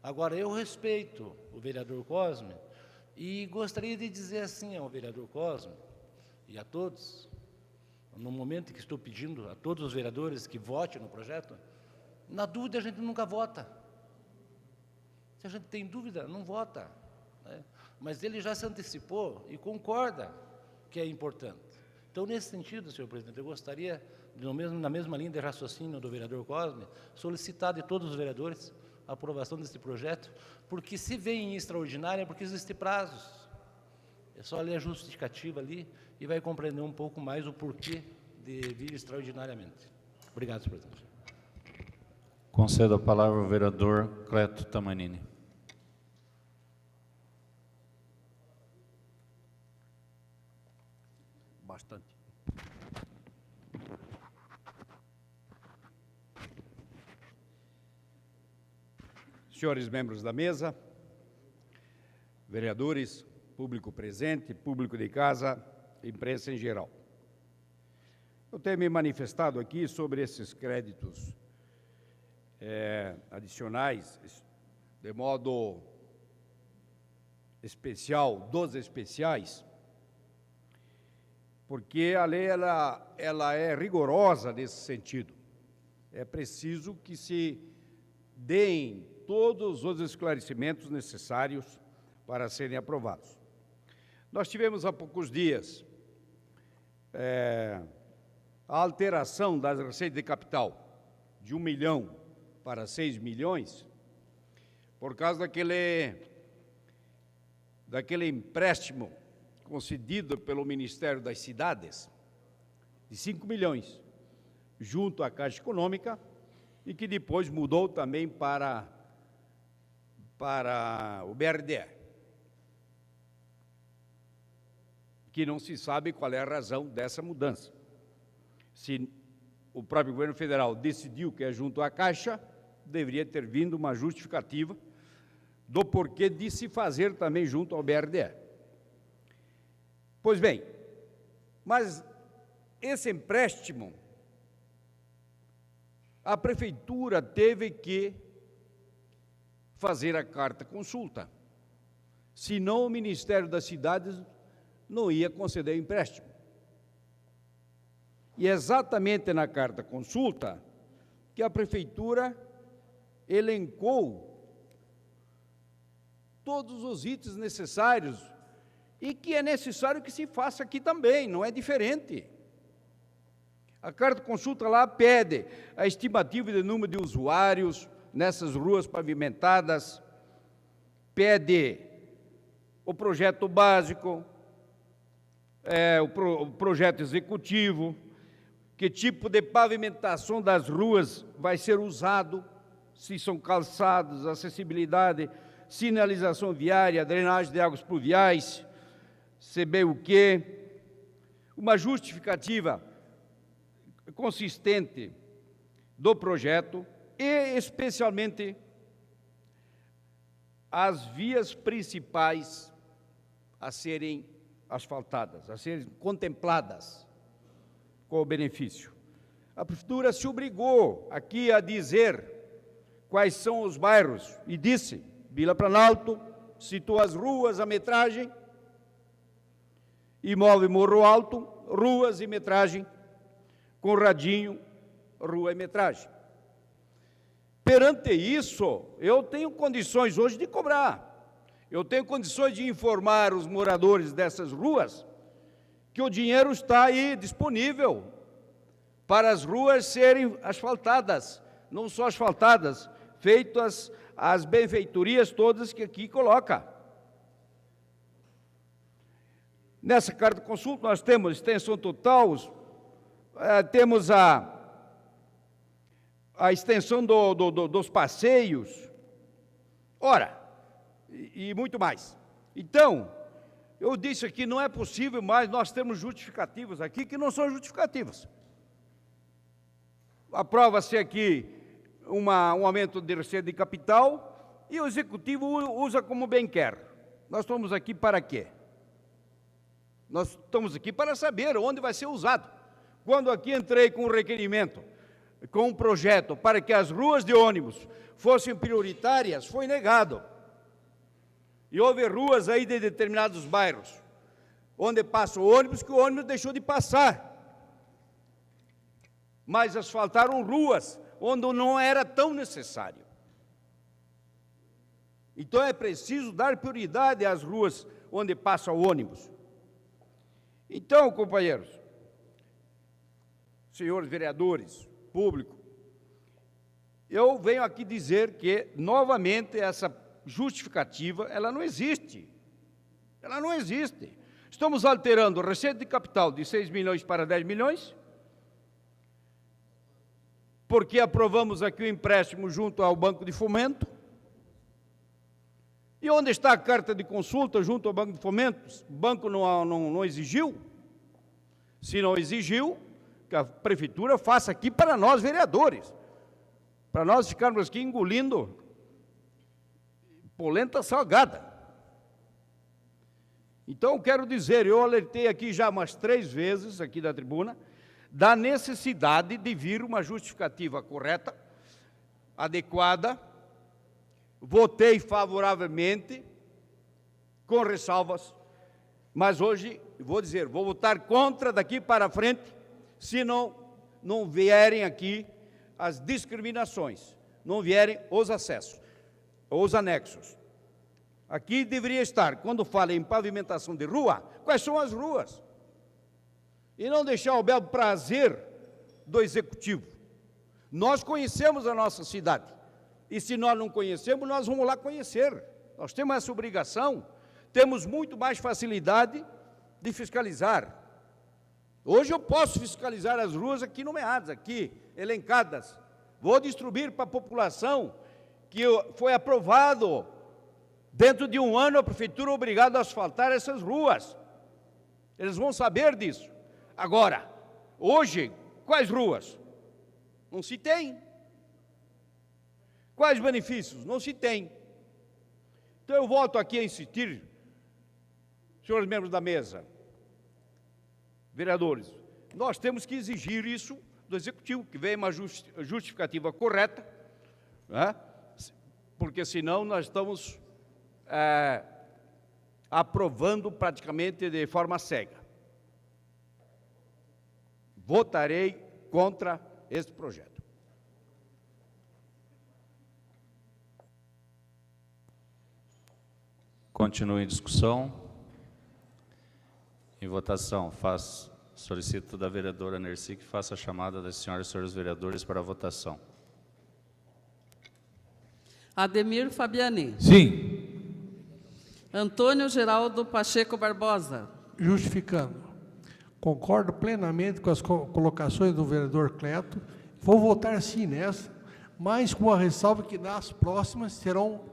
Agora, eu respeito o vereador Cosme e gostaria de dizer assim ao vereador Cosme e a todos, no momento que estou pedindo a todos os vereadores que votem no projeto, na dúvida a gente nunca vota. Se a gente tem dúvida, não vota, né? Mas ele já se antecipou e concorda que é importante. Então, nesse sentido, senhor presidente, eu gostaria, na mesma linha de raciocínio do vereador Cosme, solicitar de todos os vereadores a aprovação desse projeto, porque se vem em extraordinário é porque existem prazos. É só ler a justificativa ali e vai compreender um pouco mais o porquê de vir extraordinariamente. Obrigado, senhor presidente. Concedo a palavra ao vereador Cleto Tamanini. Bastante. Senhores membros da mesa, vereadores, público presente, público de casa, imprensa em geral. Eu tenho me manifestado aqui sobre esses créditos adicionais, de modo especial, dos especiais, porque a lei ela é rigorosa nesse sentido. É preciso que se deem todos os esclarecimentos necessários para serem aprovados. Nós tivemos há poucos dias a alteração das receitas de capital de 1 milhão para 6 milhões, por causa daquele empréstimo concedido pelo Ministério das Cidades, de 5 milhões, junto à Caixa Econômica, e que depois mudou também para o BRDE, que não se sabe qual é a razão dessa mudança. Se o próprio governo federal decidiu que é junto à Caixa, deveria ter vindo uma justificativa do porquê de se fazer também junto ao BRDE. Pois bem, mas esse empréstimo, a Prefeitura teve que fazer a carta consulta, senão o Ministério das Cidades não ia conceder o empréstimo. E é exatamente na carta consulta que a Prefeitura elencou todos os itens necessários e que é necessário que se faça aqui também, não é diferente. A carta consulta lá pede a estimativa de número de usuários nessas ruas pavimentadas, pede o projeto básico, o projeto executivo, que tipo de pavimentação das ruas vai ser usado, se são calçados, acessibilidade, sinalização viária, drenagem de águas pluviais, CBUQ, uma justificativa consistente do projeto e, especialmente, as vias principais a serem asfaltadas, a serem contempladas com o benefício. A Prefeitura se obrigou aqui a dizer quais são os bairros e disse: Vila Planalto, citou as ruas, a metragem, Imóvel Morro Alto, ruas e metragem, Conradinho, rua e metragem. Perante isso, eu tenho condições hoje de cobrar, eu tenho condições de informar os moradores dessas ruas que o dinheiro está aí disponível para as ruas serem asfaltadas, não só asfaltadas, feitas as benfeitorias todas que aqui coloca. Nessa carta de consulta nós temos extensão total, temos a extensão dos passeios, ora, e muito mais. Então, eu disse aqui, não é possível mais nós temos justificativas aqui que não são justificativas. Aprova-se aqui um aumento de receita de capital e o Executivo usa como bem quer. Nós estamos aqui para quê? Nós estamos aqui para saber onde vai ser usado. Quando aqui entrei com um requerimento, com um projeto para que as ruas de ônibus fossem prioritárias, foi negado. E houve ruas aí de determinados bairros, onde passa o ônibus, que o ônibus deixou de passar. Mas asfaltaram ruas onde não era tão necessário. Então é preciso dar prioridade às ruas onde passa o ônibus. Então, companheiros, senhores vereadores, público, eu venho aqui dizer que, novamente, essa justificativa, ela não existe. Ela não existe. Estamos alterando a receita de capital de 6 milhões para 10 milhões, porque aprovamos aqui o empréstimo junto ao Banco de Fomento. E onde está a carta de consulta junto ao Banco de Fomento? O banco não exigiu? Se não exigiu, que a Prefeitura faça aqui para nós, vereadores, para nós ficarmos aqui engolindo polenta salgada. Então, quero dizer, eu alertei aqui já umas 3 vezes, aqui da tribuna, da necessidade de vir uma justificativa correta, adequada. Votei favoravelmente, com ressalvas, mas hoje, vou dizer, vou votar contra daqui para frente, se não vierem aqui as discriminações, não vierem os acessos, os anexos. Aqui deveria estar, quando fala em pavimentação de rua, quais são as ruas? E não deixar o belo prazer do Executivo. Nós conhecemos a nossa cidade, e se nós não conhecemos, nós vamos lá conhecer. Nós temos essa obrigação, temos muito mais facilidade de fiscalizar. Hoje eu posso fiscalizar as ruas aqui nomeadas, aqui, elencadas. Vou distribuir para a população que foi aprovado. Dentro de 1 ano, a prefeitura é obrigada a asfaltar essas ruas. Eles vão saber disso. Agora, hoje, quais ruas? Não se tem. Quais benefícios? Não se tem. Então, eu volto aqui a insistir, senhores membros da mesa, vereadores, nós temos que exigir isso do Executivo, que venha uma justificativa correta, né? Porque senão nós estamos aprovando praticamente de forma cega. Votarei contra este projeto. Continua em discussão. Em votação, solicito da vereadora Nercy que faça a chamada das senhoras e senhores vereadores para a votação. Ademir Fabiani. Sim. Antônio Geraldo Pacheco Barbosa. Justificando. Concordo plenamente com as colocações do vereador Cleto. Vou votar sim nessa, mas com a ressalva que nas próximas serão,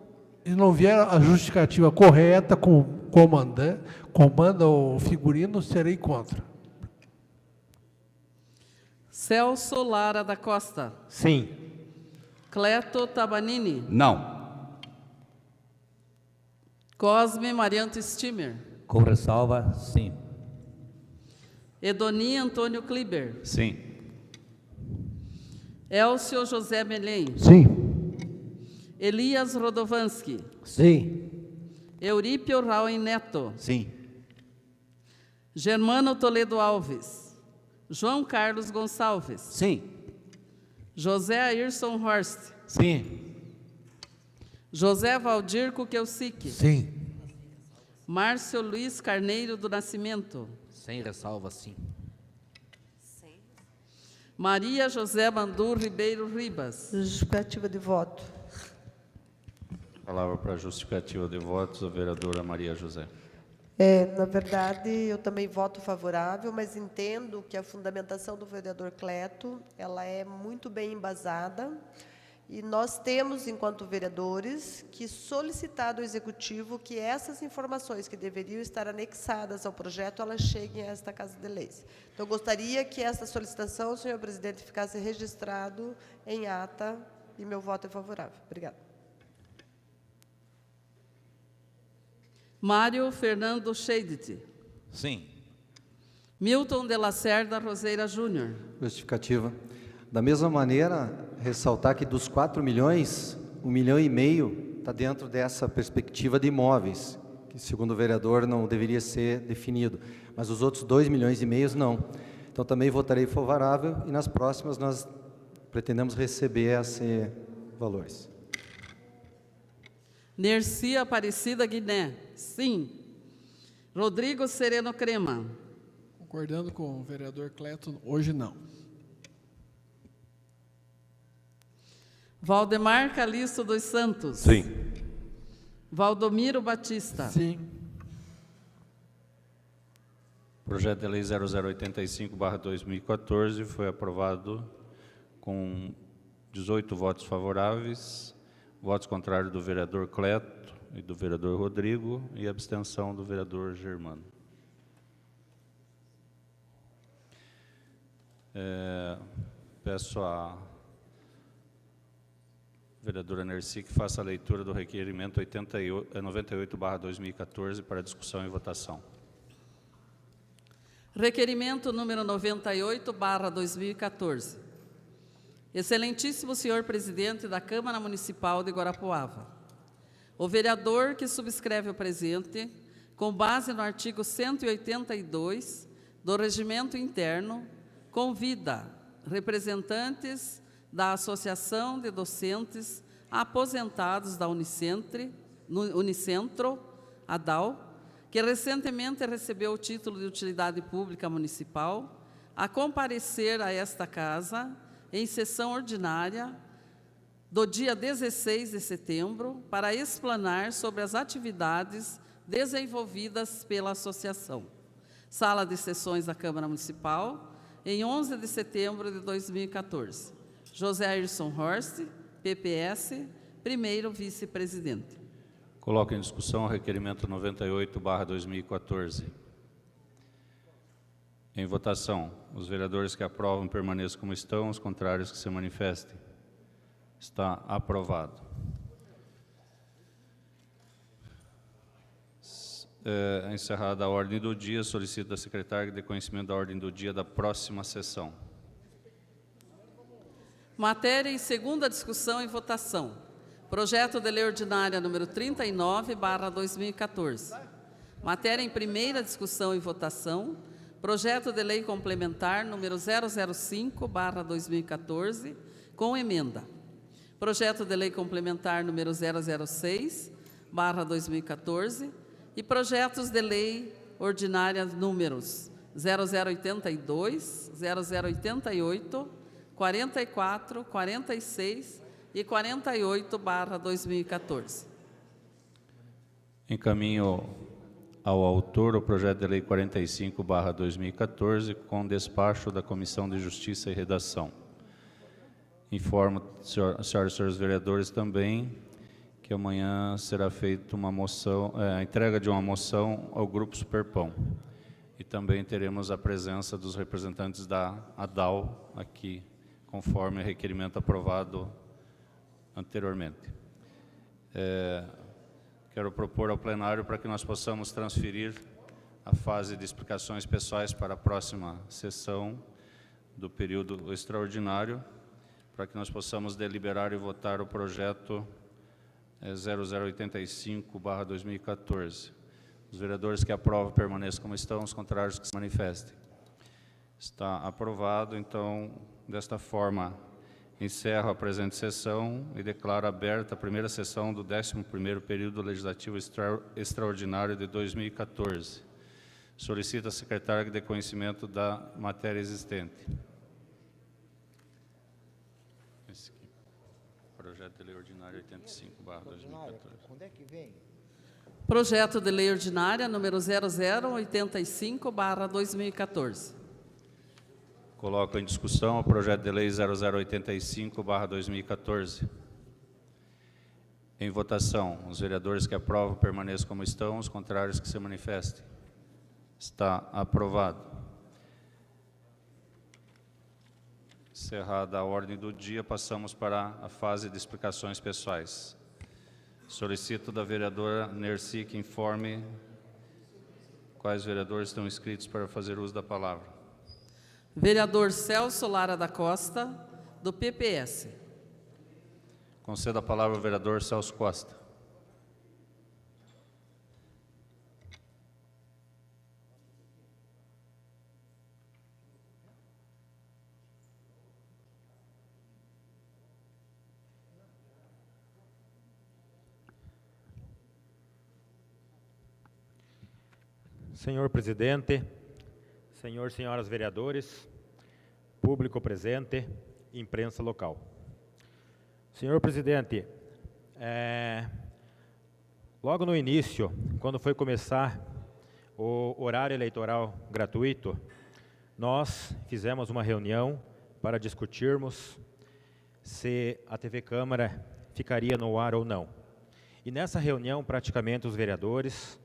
se não vier a justificativa correta, comanda o figurino, serei contra. Celso Lara da Costa. Sim. Cleto Tabanini. Não. Cosme Marianto Stimer. Com ressalva, sim. Edoni Antônio Kliber. Sim. Elcio José Melém. Sim. Elias Rodovanski. Sim. Eurípio Rauen Neto. Sim. Germano Toledo Alves. João Carlos Gonçalves. Sim. José Ayrson Horst. Sim. José Valdir Kukelsic. Sim. Márcio Luiz Carneiro do Nascimento. Sem ressalva, sim. Maria José Bandur Ribeiro Ribas. Justificativa de voto. Palavra para a justificativa de votos, a vereadora Maria José. Na verdade, eu também voto favorável, mas entendo que a fundamentação do vereador Cleto, ela é muito bem embasada, e nós temos, enquanto vereadores, que solicitar ao Executivo que essas informações que deveriam estar anexadas ao projeto, elas cheguem a esta Casa de Leis. Então, eu gostaria que essa solicitação, senhor presidente, ficasse registrado em ata, e meu voto é favorável. Obrigada. Mário Fernando Scheidt. Sim. Milton de Lacerda Roseira Júnior. Justificativa. Da mesma maneira, ressaltar que dos 4 milhões, 1,5 milhão está dentro dessa perspectiva de imóveis, que segundo o vereador não deveria ser definido, mas os outros 2,5 milhões não. Então também votarei favorável e nas próximas nós pretendemos receber esses valores. Nercy Aparecida Guiné. Sim. Rodrigo Sereno Crema. Concordando com o vereador Cleto, hoje não. Valdemar Calixto dos Santos. Sim. Valdomiro Batista. Sim. Projeto de Lei 0085/2014 foi aprovado com 18 votos favoráveis, votos contrários do vereador Cleto e do vereador Rodrigo e abstenção do vereador Germano. Peço a Vereadora Nercy, que faça a leitura do requerimento 98/2014 para discussão e votação. Requerimento número 98/2014. Excelentíssimo senhor presidente da Câmara Municipal de Guarapuava, o vereador que subscreve o presente, com base no artigo 182 do Regimento Interno, convida representantes da Associação de Docentes Aposentados da Unicentro, ADAL, que recentemente recebeu o título de utilidade pública municipal, a comparecer a esta casa em sessão ordinária do dia 16 de setembro para explanar sobre as atividades desenvolvidas pela associação. Sala de sessões da Câmara Municipal, em 11 de setembro de 2014. José Ayrson Horst, PPS, primeiro vice-presidente. Coloco em discussão o requerimento 98/2014. Em votação, os vereadores que aprovam permaneçam como estão, os contrários que se manifestem. Está aprovado. Encerrada a ordem do dia, solicito da secretária que dê conhecimento da ordem do dia da próxima sessão. Matéria em segunda discussão e votação. Projeto de lei ordinária número 39/2014. Matéria em primeira discussão e votação. Projeto de lei complementar número 005/2014, com emenda. Projeto de lei complementar número 006/2014 e projetos de lei ordinária números 0082, 0088, 44, 46 e 48/2014. Encaminho ao autor o projeto de lei 45/2014 com despacho da Comissão de Justiça e Redação. Informo, senhoras e senhores vereadores, também que amanhã será feita uma moção, a entrega de uma moção ao Grupo Superpão. E também teremos a presença dos representantes da ADAL aqui, conforme o requerimento aprovado anteriormente. Quero propor ao plenário para que nós possamos transferir a fase de explicações pessoais para a próxima sessão do período extraordinário, para que nós possamos deliberar e votar o projeto 0085/2014. Os vereadores que aprovam permaneçam como estão, os contrários que se manifestem. Está aprovado, então, desta forma, encerro a presente sessão e declaro aberta a primeira sessão do 11º período legislativo extraordinário de 2014. Solicito a secretária que dê conhecimento da matéria existente. Esse aqui, projeto de lei ordinária 85/2014. Quando é que vem? Projeto de lei ordinária número 0085/2014. Coloco em discussão o projeto de lei 0085/2014. Em votação, os vereadores que aprovam permaneçam como estão, os contrários que se manifestem. Está aprovado. Encerrada a ordem do dia, passamos para a fase de explicações pessoais. Solicito da vereadora Nercy que informe quais vereadores estão inscritos para fazer uso da palavra. Vereador Celso Lara da Costa, do PPS. Concedo a palavra ao vereador Celso Costa. Senhor presidente, senhoras vereadores, público presente, imprensa local. Senhor presidente, logo no início, quando foi começar o horário eleitoral gratuito, nós fizemos uma reunião para discutirmos se a TV Câmara ficaria no ar ou não. E nessa reunião, praticamente os vereadores,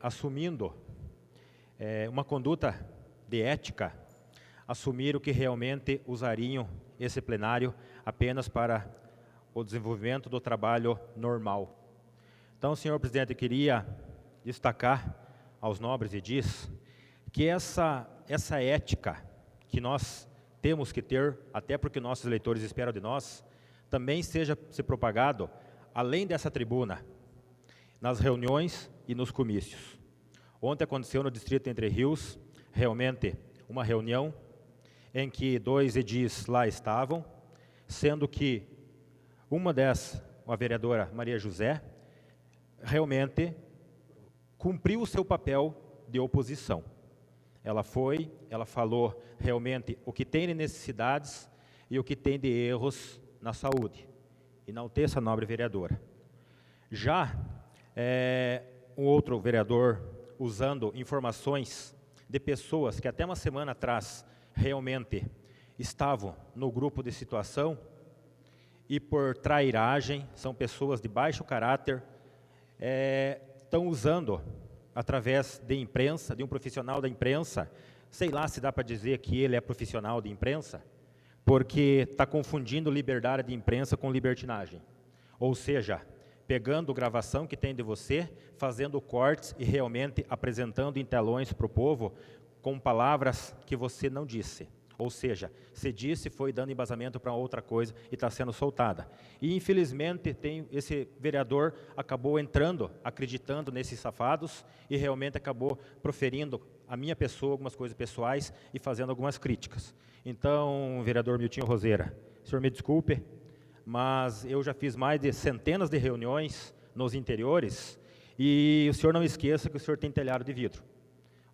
assumindo uma conduta de ética, assumiram que realmente usariam esse plenário apenas para o desenvolvimento do trabalho normal. Então, senhor presidente, eu queria destacar aos nobres edis que essa ética que nós temos que ter, até porque nossos eleitores esperam de nós, também seja se propagado além dessa tribuna, nas reuniões e nos comícios. Ontem aconteceu no distrito Entre Rios, realmente uma reunião em que 2 edis lá estavam, sendo que uma dessas, a vereadora Maria José, realmente cumpriu o seu papel de oposição. Ela falou realmente o que tem de necessidades e o que tem de erros na saúde. Enalteça a nobre vereadora. Já um outro vereador, usando informações de pessoas que até uma semana atrás realmente estavam no grupo de situação e por trairagem, são pessoas de baixo caráter, estão usando, através de imprensa, de um profissional da imprensa, sei lá se dá para dizer que ele é profissional de imprensa, porque está confundindo liberdade de imprensa com libertinagem. Ou seja, pegando gravação que tem de você, fazendo cortes e realmente apresentando em telões para o povo com palavras que você não disse. Ou seja, se disse, foi dando embasamento para outra coisa e está sendo soltada. E, infelizmente, esse vereador acabou entrando, acreditando nesses safados e realmente acabou proferindo a minha pessoa algumas coisas pessoais e fazendo algumas críticas. Então, vereador Miltinho Roseira, o senhor me desculpe, mas eu já fiz mais de centenas de reuniões nos interiores e o senhor não esqueça que o senhor tem telhado de vidro.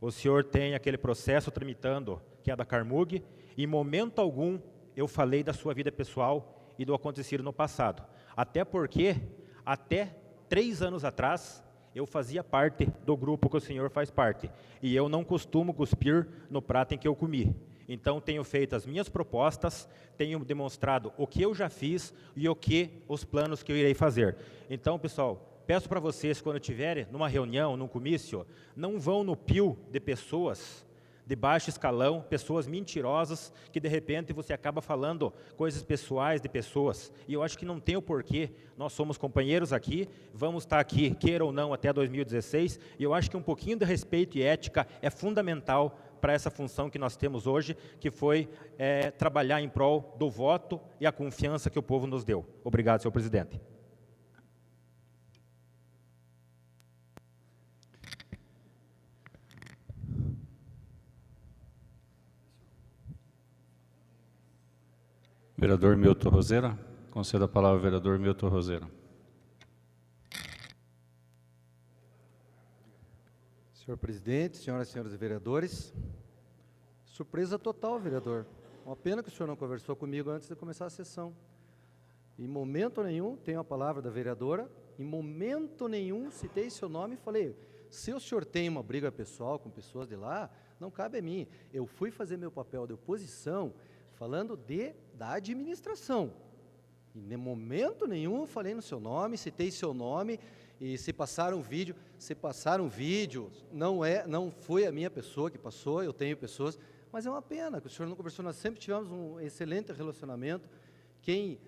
O senhor tem aquele processo tramitando, que é da Carmug, e em momento algum eu falei da sua vida pessoal e do acontecido no passado. Até porque, até 3 anos atrás, eu fazia parte do grupo que o senhor faz parte. E eu não costumo cuspir no prato em que eu comi. Então, tenho feito as minhas propostas, tenho demonstrado o que eu já fiz e os planos que eu irei fazer. Então, pessoal, peço para vocês, quando estiverem numa reunião, num comício, não vão no pio de pessoas de baixo escalão, pessoas mentirosas, que de repente você acaba falando coisas pessoais de pessoas. E eu acho que não tem o porquê, nós somos companheiros aqui, vamos estar aqui, queira ou não, até 2016, e eu acho que um pouquinho de respeito e ética é fundamental para essa função que nós temos hoje, que foi trabalhar em prol do voto e a confiança que o povo nos deu. Obrigado, senhor presidente. Vereador Milton Roseira, concedo a palavra ao vereador Milton Roseira. Senhor presidente, senhoras e senhores vereadores, surpresa total, vereador. Uma pena que o senhor não conversou comigo antes de começar a sessão. Em momento nenhum, tenho a palavra da vereadora, em momento nenhum citei seu nome e falei, se o senhor tem uma briga pessoal com pessoas de lá, não cabe a mim. Eu fui fazer meu papel de oposição falando da administração. E em momento nenhum falei no seu nome, citei seu nome, e se passaram vídeo, não foi a minha pessoa que passou, eu tenho pessoas, mas é uma pena que o senhor não conversou, nós sempre tivemos um excelente relacionamento. Quem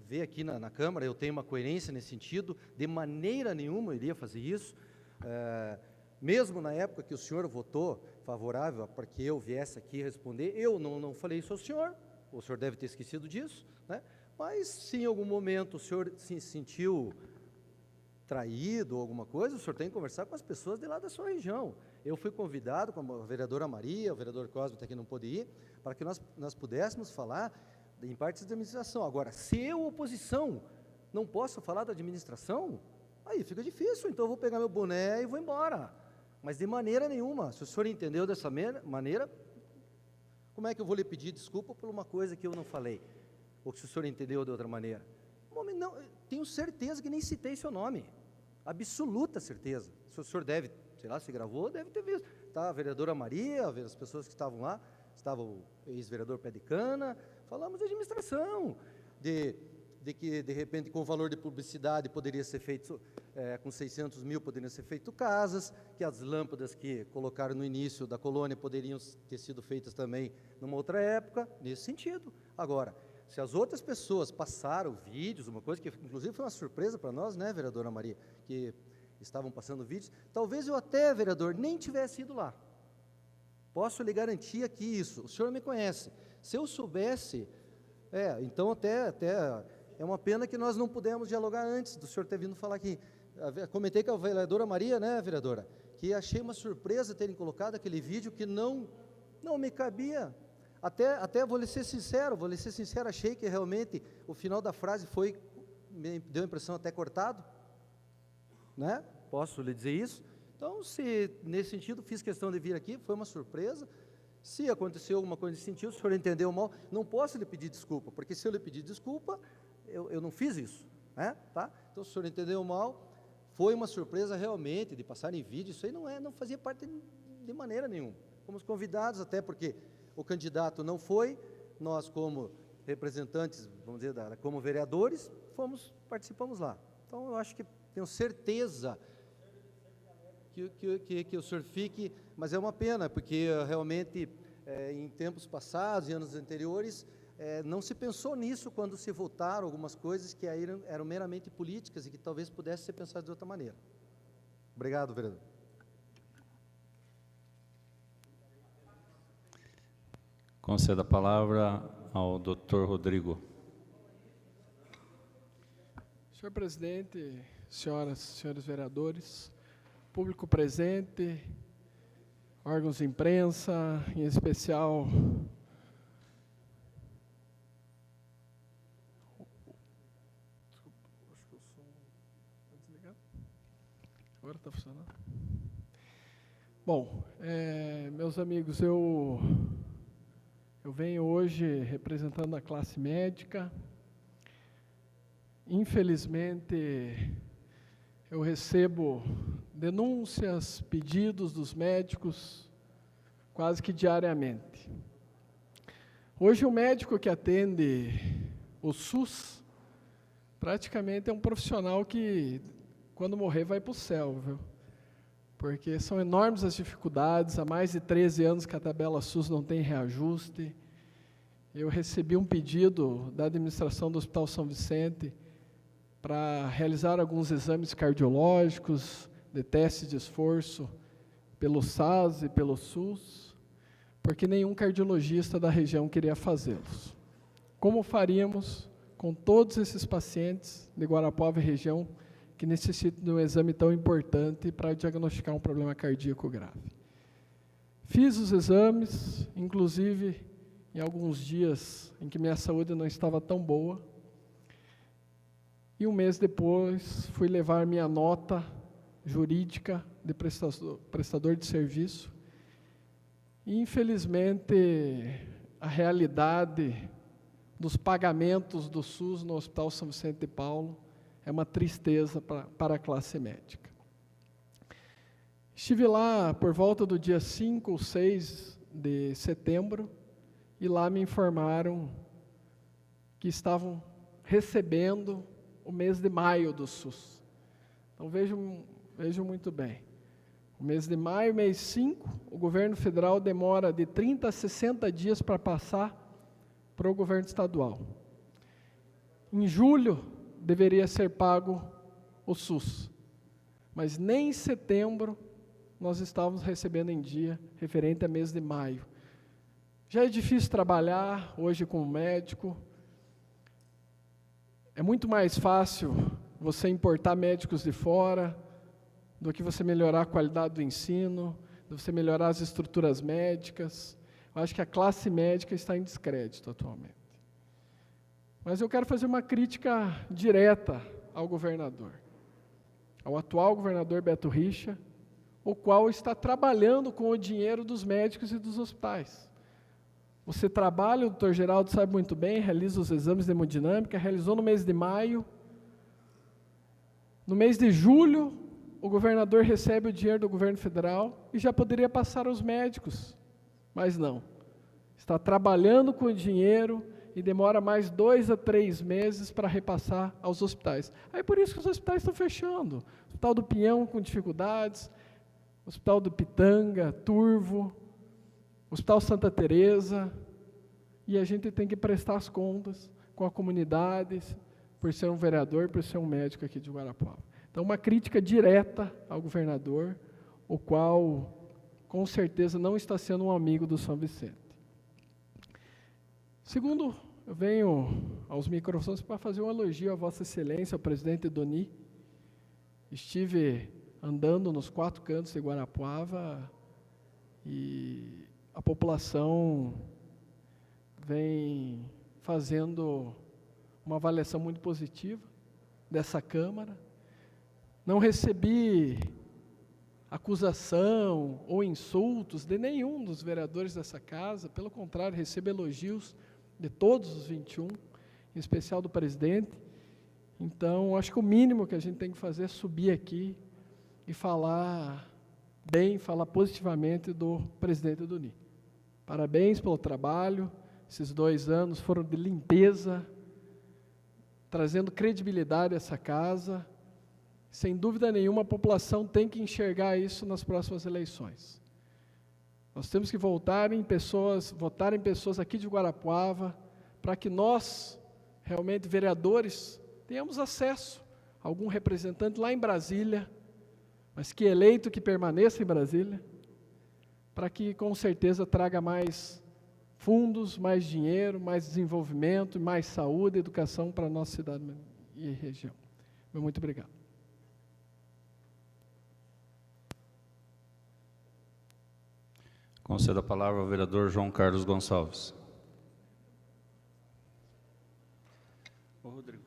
vê aqui na Câmara, eu tenho uma coerência nesse sentido, de maneira nenhuma eu iria fazer isso, mesmo na época que o senhor votou favorável para que eu viesse aqui responder, eu não falei isso ao senhor, o senhor deve ter esquecido disso, né? Mas se em algum momento o senhor se sentiu traído ou alguma coisa, o senhor tem que conversar com as pessoas de lá da sua região. Eu fui convidado, como a vereadora Maria, o vereador Cosme até que não pôde ir, para que nós pudéssemos falar em partes da administração. Agora, se eu, oposição, não posso falar da administração, aí fica difícil, então eu vou pegar meu boné e vou embora. Mas de maneira nenhuma, se o senhor entendeu dessa maneira, como é que eu vou lhe pedir desculpa por uma coisa que eu não falei? Ou se o senhor entendeu de outra maneira? Não, tenho certeza que nem citei seu nome, absoluta certeza. Se o senhor deve, sei lá, se gravou, deve ter visto. Tá, a vereadora Maria, as pessoas que estavam lá, estava o ex-vereador Pé de Cana, falamos de administração, de que, de repente, com o valor de publicidade poderia ser feito, com 600 mil poderiam ser feito casas, que as lâmpadas que colocaram no início da colônia poderiam ter sido feitas também numa outra época, nesse sentido. Agora, se as outras pessoas passaram vídeos, uma coisa que inclusive foi uma surpresa para nós, né, vereadora Maria, que estavam passando vídeos, talvez eu até, vereador, nem tivesse ido lá. Posso lhe garantir aqui isso, o senhor me conhece. Se eu soubesse, então até é uma pena que nós não pudemos dialogar antes do senhor ter vindo falar aqui. Comentei com a vereadora Maria, né, vereadora, que achei uma surpresa terem colocado aquele vídeo que não me cabia. Até vou lhe ser sincero, achei que realmente o final da frase me deu a impressão até cortado, né? Posso lhe dizer isso? Então, se nesse sentido fiz questão de vir aqui, foi uma surpresa. Se aconteceu alguma coisa nesse sentido, o senhor entendeu mal, não posso lhe pedir desculpa, porque se eu lhe pedir desculpa, eu não fiz isso, né? Tá? Então, se o senhor entendeu mal, foi uma surpresa realmente de passar em vídeo, isso aí não fazia parte de maneira nenhuma. Fomos convidados, até porque o candidato não foi, nós como representantes, vamos dizer, como vereadores, participamos lá. Então, eu acho que tenho certeza que o senhor fique, mas é uma pena, porque realmente, em tempos passados, em anos anteriores, não se pensou nisso quando se votaram algumas coisas que eram meramente políticas e que talvez pudesse ser pensado de outra maneira. Obrigado, vereador. Conceda a palavra ao Dr. Rodrigo. Senhor presidente, senhoras e senhores vereadores, público presente, órgãos de imprensa, em especial agora está funcionando? Bom, meus amigos, eu venho hoje representando a classe médica. Infelizmente, eu recebo denúncias, pedidos dos médicos quase que diariamente. Hoje, o médico que atende o SUS praticamente é um profissional que, quando morrer, vai para o céu, viu? Porque são enormes as dificuldades, há mais de 13 anos que a tabela SUS não tem reajuste. Eu recebi um pedido da administração do Hospital São Vicente para realizar alguns exames cardiológicos, de teste de esforço, pelo SAS e pelo SUS, porque nenhum cardiologista da região queria fazê-los. Como faríamos com todos esses pacientes de Guarapuava e região que necessitam de um exame tão importante para diagnosticar um problema cardíaco grave? Fiz os exames, inclusive em alguns dias em que minha saúde não estava tão boa, e um mês depois fui levar minha nota jurídica de prestador de serviço, e infelizmente a realidade dos pagamentos do SUS no Hospital São Vicente de Paulo é uma tristeza para a classe médica. Estive lá por volta do dia 5 ou 6 de setembro, e lá me informaram que estavam recebendo o mês de maio do SUS. Então vejam muito bem. O mês de maio, mês 5, o governo federal demora de 30 a 60 dias para passar para o governo estadual. Em julho, deveria ser pago o SUS, mas nem em setembro nós estávamos recebendo em dia, referente a mês de maio. Já é difícil trabalhar hoje como médico, é muito mais fácil você importar médicos de fora do que você melhorar a qualidade do ensino, de você melhorar as estruturas médicas. Eu acho que a classe médica está em descrédito atualmente. Mas eu quero fazer uma crítica direta ao governador, ao atual governador Beto Richa, o qual está trabalhando com o dinheiro dos médicos e dos hospitais. Você trabalha, o doutor Geraldo sabe muito bem, realiza os exames de hemodinâmica, realizou no mês de maio. No mês de julho, o governador recebe o dinheiro do governo federal e já poderia passar aos médicos, mas não. Está trabalhando com o dinheiro e demora mais 2 a 3 meses para repassar aos hospitais. Aí por isso que os hospitais estão fechando. O Hospital do Pinhão com dificuldades, o Hospital do Pitanga, Turvo, Hospital Santa Teresa, e a gente tem que prestar as contas com a comunidade, por ser um vereador, por ser um médico aqui de Guarapuava. Então, uma crítica direta ao governador, o qual, com certeza, não está sendo um amigo do São Vicente. Segundo, eu venho aos microfones para fazer um elogio a Vossa Excelência, ao presidente Doni. Estive andando nos 4 cantos de Guarapuava e a população vem fazendo uma avaliação muito positiva dessa Câmara. Não recebi acusação ou insultos de nenhum dos vereadores dessa casa, pelo contrário, recebo elogios de todos os 21, em especial do presidente. Então, acho que o mínimo que a gente tem que fazer é subir aqui e falar bem, falar positivamente do presidente do UNI. Parabéns pelo trabalho, esses 2 anos foram de limpeza, trazendo credibilidade a essa casa. Sem dúvida nenhuma, a população tem que enxergar isso nas próximas eleições. Nós temos que votar em pessoas aqui de Guarapuava, para que nós, realmente, vereadores, tenhamos acesso a algum representante lá em Brasília, mas que eleito que permaneça em Brasília, para que, com certeza, traga mais fundos, mais dinheiro, mais desenvolvimento, mais saúde e educação para a nossa cidade e região. Muito obrigado. Concedo a palavra ao vereador João Carlos Gonçalves. Rodrigo.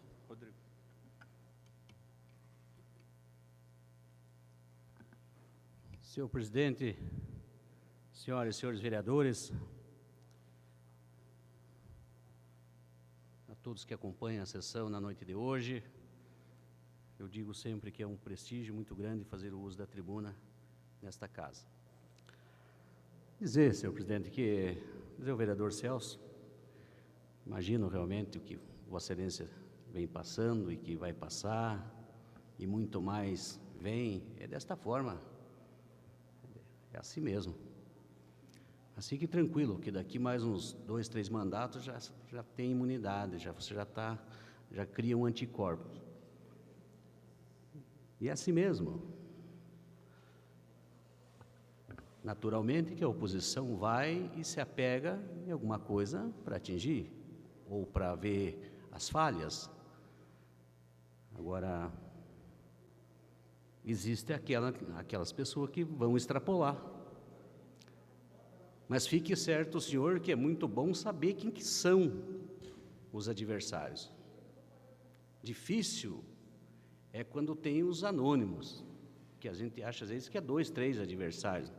Senhor presidente, senhoras e senhores vereadores, a todos que acompanham a sessão na noite de hoje, eu digo sempre que é um prestígio muito grande fazer o uso da tribuna nesta casa. Dizer, senhor presidente, dizer ao vereador Celso, imagino realmente o que Vossa Excelência vem passando e que vai passar, e muito mais vem, é desta forma, é assim mesmo. Assim que tranquilo, que daqui mais uns 2, 3 mandatos já tem imunidade, você já cria um anticorpo. E é assim mesmo. Naturalmente que a oposição vai e se apega em alguma coisa para atingir, ou para ver as falhas. Agora, existem aquelas pessoas que vão extrapolar. Mas fique certo, senhor, que é muito bom saber quem que são os adversários. Difícil é quando tem os anônimos, que a gente acha às vezes que é 2, 3 adversários.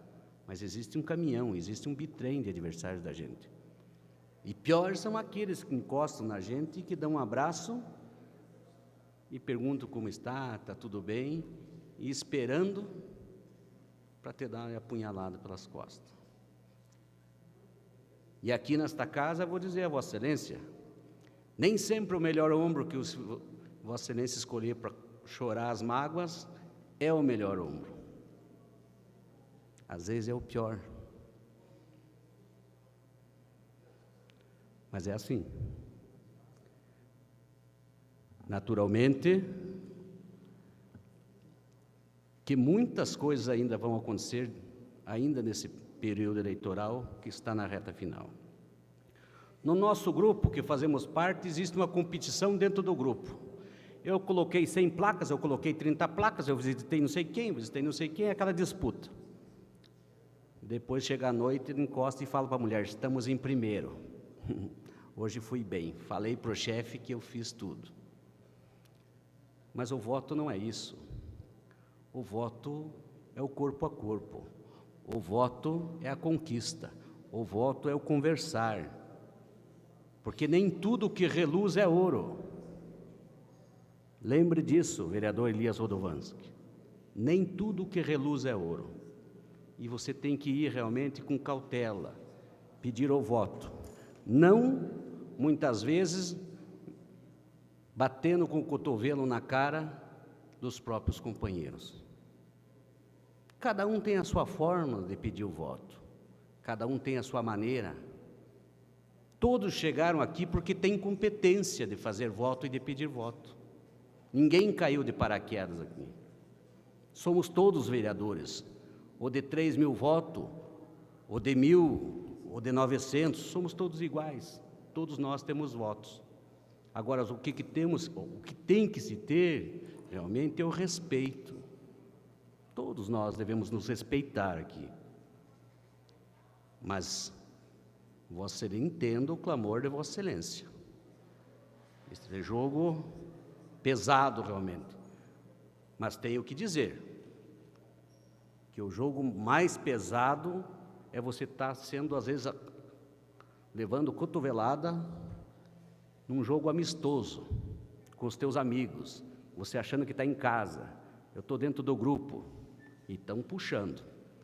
Mas existe um caminhão, existe um bitrem de adversários da gente. E pior são aqueles que encostam na gente e que dão um abraço e perguntam como está tudo bem, e esperando para te dar uma apunhalada pelas costas. E aqui nesta casa, vou dizer a Vossa Excelência, nem sempre o melhor ombro que Vossa Excelência escolher para chorar as mágoas é o melhor ombro. Às vezes é o pior. Mas é assim. Naturalmente, que muitas coisas ainda vão acontecer, ainda nesse período eleitoral que está na reta final. No nosso grupo, que fazemos parte, existe uma competição dentro do grupo. Eu coloquei 100 placas, eu coloquei 30 placas, eu visitei não sei quem, aquela disputa. Depois chega à noite, encosta e fala para a mulher, estamos em primeiro. Hoje fui bem, falei para o chefe que eu fiz tudo. Mas o voto não é isso. O voto é o corpo a corpo. O voto é a conquista. O voto é o conversar. Porque nem tudo que reluz é ouro. Lembre disso, vereador Elias Rodovanski. Nem tudo que reluz é ouro. E você tem que ir realmente com cautela, pedir o voto. Não, muitas vezes, batendo com o cotovelo na cara dos próprios companheiros. Cada um tem a sua forma de pedir o voto. Cada um tem a sua maneira. Todos chegaram aqui porque têm competência de fazer voto e de pedir voto. Ninguém caiu de paraquedas aqui. Somos todos vereadores, ou de 3.000 votos, ou de 1.000, ou de 900, somos todos iguais. Todos nós temos votos. Agora, o que tem que se ter, realmente, é o respeito. Todos nós devemos nos respeitar aqui. Mas Vossa Excelência entenda o clamor de Vossa Excelência. Este é jogo pesado, realmente. Mas tenho que dizer que o jogo mais pesado é você estar sendo, às vezes, levando cotovelada num jogo amistoso, com os teus amigos, você achando que está em casa. Eu estou dentro do grupo, e estão puxando,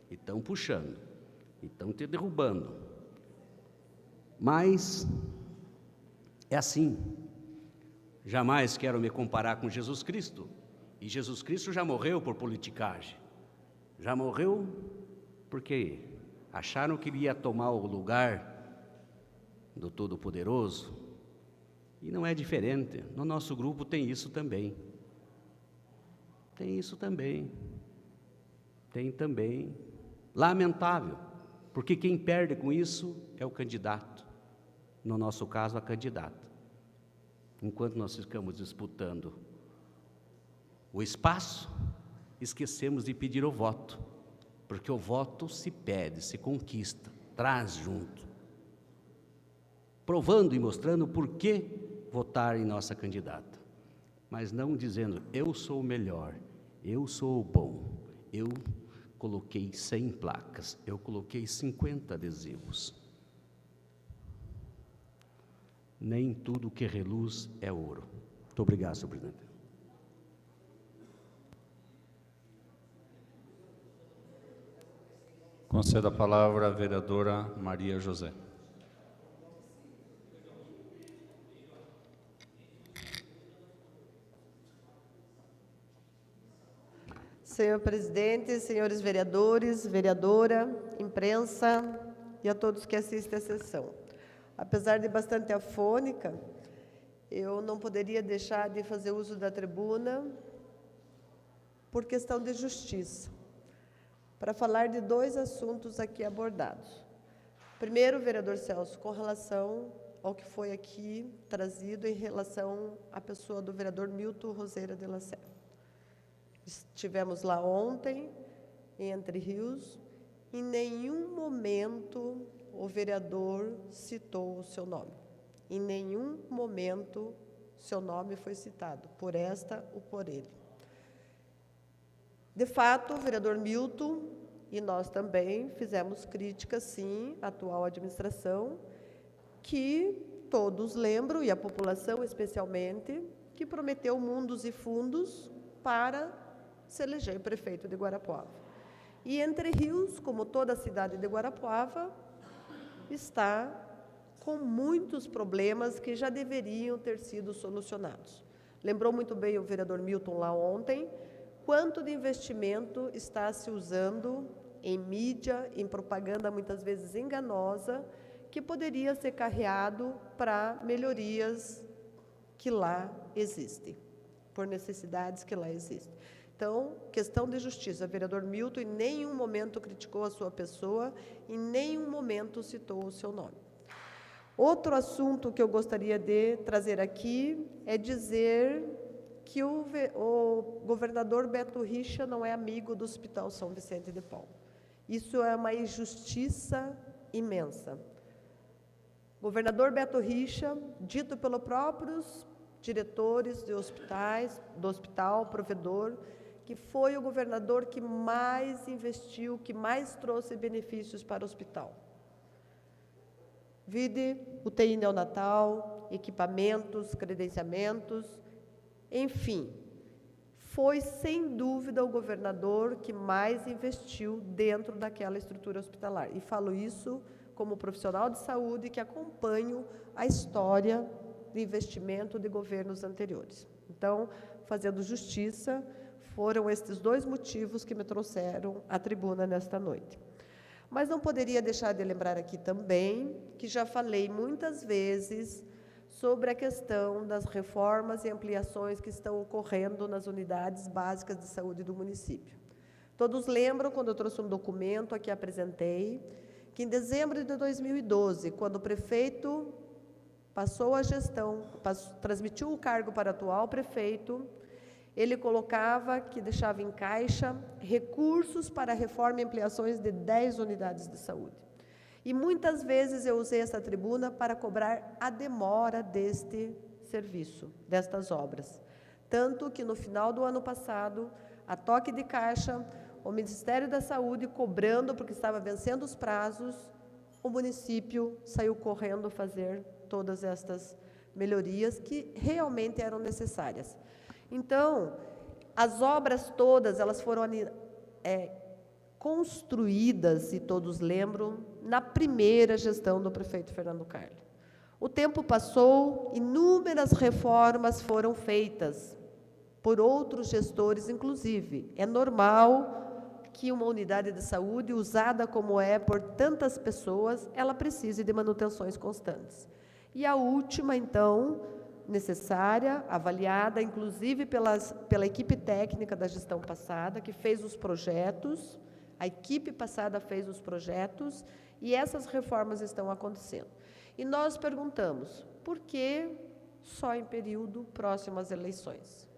e estão te derrubando. Mas é assim. Jamais quero me comparar com Jesus Cristo, e Jesus Cristo já morreu por politicagem. Já morreu porque acharam que ele ia tomar o lugar do Todo-Poderoso, e não é diferente. No nosso grupo tem isso também. Tem também. Lamentável, porque quem perde com isso é o candidato. No nosso caso, a candidata. Enquanto nós ficamos disputando o espaço, esquecemos de pedir o voto, porque o voto se pede, se conquista, traz junto, provando e mostrando por que votar em nossa candidata, mas não dizendo, eu sou o melhor, eu sou o bom, eu coloquei 100 placas, eu coloquei 50 adesivos. Nem tudo que reluz é ouro. Muito obrigado, senhor presidente. Conceda a palavra à vereadora Maria José. Senhor presidente, senhores vereadores, vereadora, imprensa e a todos que assistem à sessão. Apesar de bastante afônica, eu não poderia deixar de fazer uso da tribuna por questão de justiça, para falar de 2 assuntos aqui abordados. Primeiro, vereador Celso, com relação ao que foi aqui trazido em relação à pessoa do vereador Milton Roseira de Lacerda. Estivemos lá ontem, em Entre Rios, em nenhum momento o vereador citou o seu nome. Em nenhum momento seu nome foi citado, por esta ou por ele. De fato, o vereador Milton e nós também fizemos críticas, sim, à atual administração, que todos lembram, e a população especialmente, que prometeu mundos e fundos para se eleger prefeito de Guarapuava. E Entre Rios, como toda a cidade de Guarapuava, está com muitos problemas que já deveriam ter sido solucionados. Lembrou muito bem o vereador Milton lá ontem, quanto de investimento está se usando em mídia, em propaganda muitas vezes enganosa, que poderia ser carreado para melhorias que lá existem, por necessidades que lá existem. Então, questão de justiça, o vereador Milton em nenhum momento criticou a sua pessoa, em nenhum momento citou o seu nome. Outro assunto que eu gostaria de trazer aqui é dizer que o governador Beto Richa não é amigo do Hospital São Vicente de Paulo. Isso é uma injustiça imensa. O governador Beto Richa, dito pelos próprios diretores de hospitais, do hospital, provedor, que foi o governador que mais investiu, que mais trouxe benefícios para o hospital. Vide UTI neonatal, equipamentos, credenciamentos, enfim, foi sem dúvida o governador que mais investiu dentro daquela estrutura hospitalar. E falo isso como profissional de saúde que acompanho a história de investimento de governos anteriores. Então, fazendo justiça, foram estes 2 motivos que me trouxeram à tribuna nesta noite. Mas não poderia deixar de lembrar aqui também que já falei muitas vezes sobre a questão das reformas e ampliações que estão ocorrendo nas unidades básicas de saúde do município. Todos lembram, quando eu trouxe um documento aqui, apresentei, que em dezembro de 2012, quando o prefeito passou a gestão, transmitiu o cargo para o atual prefeito, ele colocava que deixava em caixa recursos para reforma e ampliações de 10 unidades de saúde. E muitas vezes eu usei essa tribuna para cobrar a demora deste serviço, destas obras. Tanto que no final do ano passado, a toque de caixa, o Ministério da Saúde cobrando, porque estava vencendo os prazos, o município saiu correndo fazer todas estas melhorias que realmente eram necessárias. Então, as obras todas, elas foram construídas, e todos lembram, na primeira gestão do prefeito Fernando Carli. O tempo passou, inúmeras reformas foram feitas por outros gestores, inclusive. É normal que uma unidade de saúde, usada como é por tantas pessoas, ela precise de manutenções constantes. E a última, então, necessária, avaliada, inclusive pela equipe técnica da gestão passada, que fez os projetos, a equipe passada fez os projetos, e essas reformas estão acontecendo. E nós perguntamos, por que só em período próximo às eleições?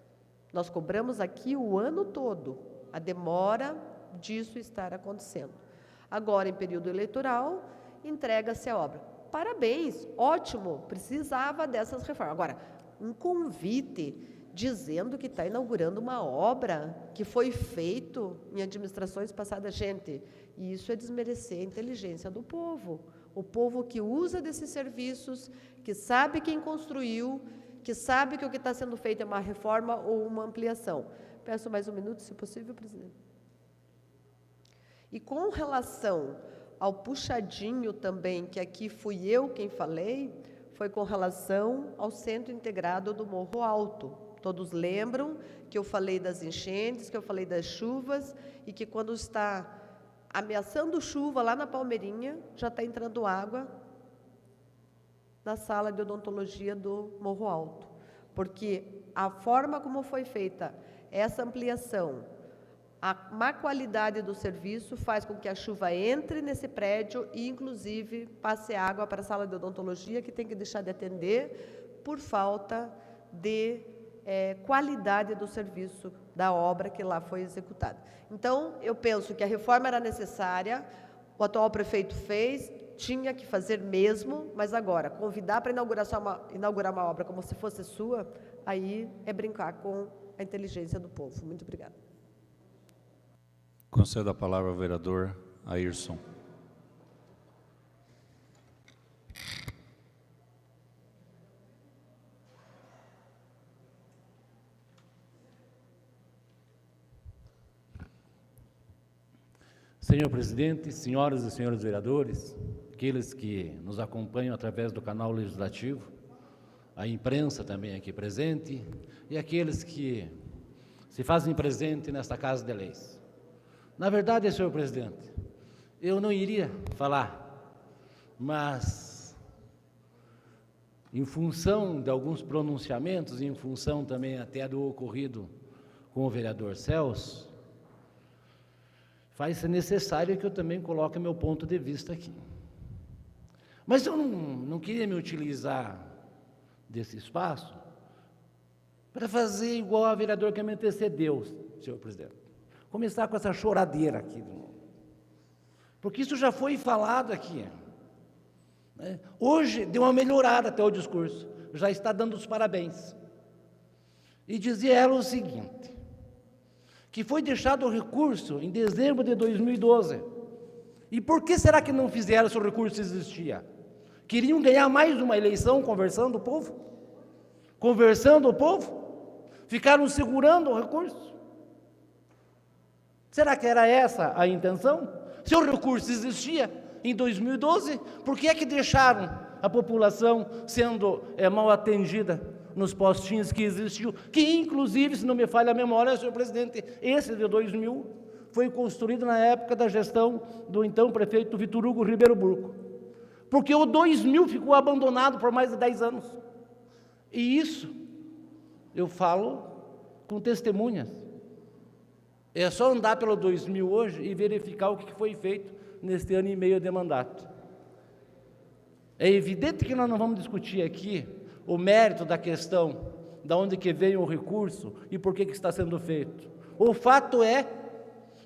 Nós cobramos aqui o ano todo, a demora disso estar acontecendo. Agora, em período eleitoral, entrega-se a obra. Parabéns, ótimo, precisava dessas reformas. Agora, um convite dizendo que está inaugurando uma obra que foi feito em administrações passadas. Gente, isso é desmerecer a inteligência do povo. O povo que usa desses serviços, que sabe quem construiu, que sabe que o que está sendo feito é uma reforma ou uma ampliação. Peço mais um minuto, se possível, presidente. E com relação ao puxadinho também, que aqui fui eu quem falei, foi com relação ao Centro Integrado do Morro Alto. Todos lembram que eu falei das enchentes, que eu falei das chuvas, e que quando está ameaçando chuva lá na Palmeirinha, já está entrando água na sala de odontologia do Morro Alto. Porque a forma como foi feita essa ampliação, a má qualidade do serviço faz com que a chuva entre nesse prédio e, inclusive, passe água para a sala de odontologia, que tem que deixar de atender por falta de qualidade do serviço da obra que lá foi executada. Então, eu penso que a reforma era necessária, o atual prefeito fez, tinha que fazer mesmo, mas agora, convidar para inaugurar uma obra como se fosse sua, aí é brincar com a inteligência do povo. Muito obrigada. Concedo a palavra ao vereador Ayrson. Senhor presidente, senhoras e senhores vereadores, aqueles que nos acompanham através do canal legislativo, a imprensa também aqui presente, e aqueles que se fazem presente nesta Casa de Leis. Na verdade, senhor presidente, eu não iria falar, mas em função de alguns pronunciamentos, em função também até do ocorrido com o vereador Celso, faz-se necessário que eu também coloque meu ponto de vista aqui. Mas eu não queria me utilizar desse espaço para fazer igual a vereador que me antecedeu, senhor presidente. Começar com essa choradeira aqui. Porque isso já foi falado aqui. Né? Hoje deu uma melhorada até o discurso. Já está dando os parabéns. E dizia ela o seguinte, que foi deixado o recurso em dezembro de 2012. E por que será que não fizeram se o recurso existia? Queriam ganhar mais uma eleição conversando o povo? Conversando o povo? Ficaram segurando o recurso? Será que era essa a intenção? Se o recurso existia em 2012, por que é que deixaram a população sendo mal atendida nos postinhos que existiam? Que, inclusive, se não me falha a memória, senhor presidente, esse de 2000 foi construído na época da gestão do então prefeito Vitor Hugo Ribeiro Burco. Porque o 2000 ficou abandonado por mais de 10 anos. E isso eu falo com testemunhas. É só andar pelo 2000 hoje e verificar o que foi feito neste ano e meio de mandato. É evidente que nós não vamos discutir aqui o mérito da questão, de onde que vem o recurso e por que está sendo feito. O fato é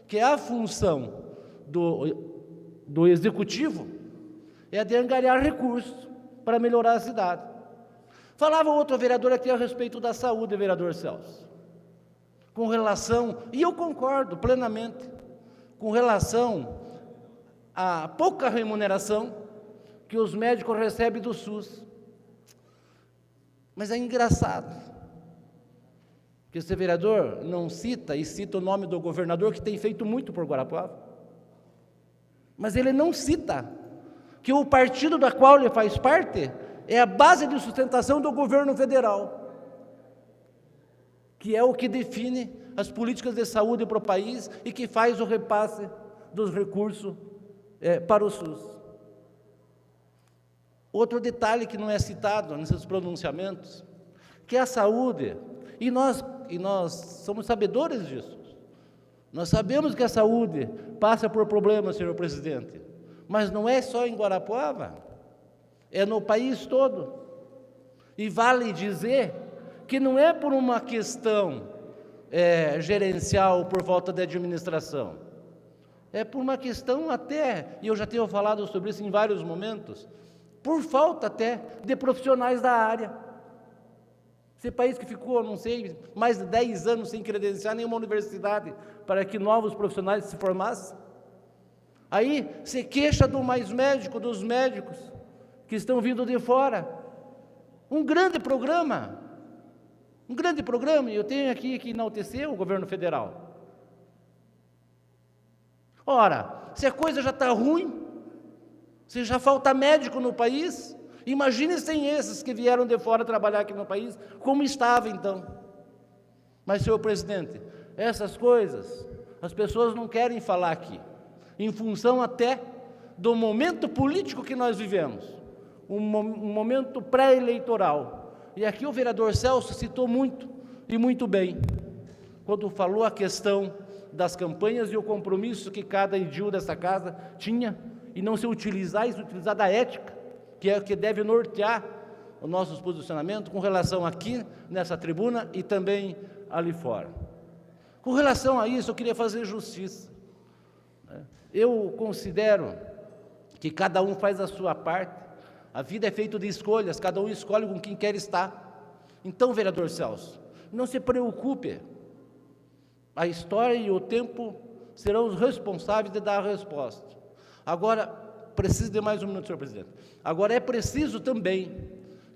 que a função do Executivo é de angariar recursos para melhorar a cidade. Falava outro vereador aqui a respeito da saúde, vereador Celso. Com relação, e eu concordo plenamente, com relação à pouca remuneração que os médicos recebem do SUS. Mas é engraçado que esse vereador não cita, e cita o nome do governador que tem feito muito por Guarapuava, mas ele não cita que o partido da qual ele faz parte é a base de sustentação do governo federal, que é o que define as políticas de saúde para o país e que faz o repasse dos recursos para o SUS. Outro detalhe que não é citado nesses pronunciamentos, que é a saúde, e nós somos sabedores disso. Nós sabemos que a saúde passa por problemas, senhor presidente, mas não é só em Guarapuava, é no país todo. E vale dizer que não é por uma questão gerencial, por falta de administração, é por uma questão até, e eu já tenho falado sobre isso em vários momentos, por falta até de profissionais da área. Esse país que ficou, não sei, mais de 10 anos sem credenciar nenhuma universidade para que novos profissionais se formassem. Aí se queixa do Mais Médico, dos médicos que estão vindo de fora. Um grande programa, e eu tenho aqui que enaltecer o governo federal. Ora, se a coisa já está ruim, se já falta médico no país, imagine sem esses que vieram de fora trabalhar aqui no país, como estava então. Mas, senhor presidente, essas coisas as pessoas não querem falar aqui, em função até do momento político que nós vivemos, um momento pré-eleitoral. E aqui o vereador Celso citou muito, e muito bem, quando falou a questão das campanhas e o compromisso que cada edil dessa casa tinha, e não se utilizar, e se utilizar da ética, que é o que deve nortear o nosso posicionamento com relação aqui, nessa tribuna, e também ali fora. Com relação a isso, eu queria fazer justiça. Eu considero que cada um faz a sua parte, a vida é feita de escolhas, cada um escolhe com quem quer estar. Então, vereador Celso, não se preocupe, a história e o tempo serão os responsáveis de dar a resposta. Agora, preciso de mais um minuto, senhor presidente. Agora, é preciso também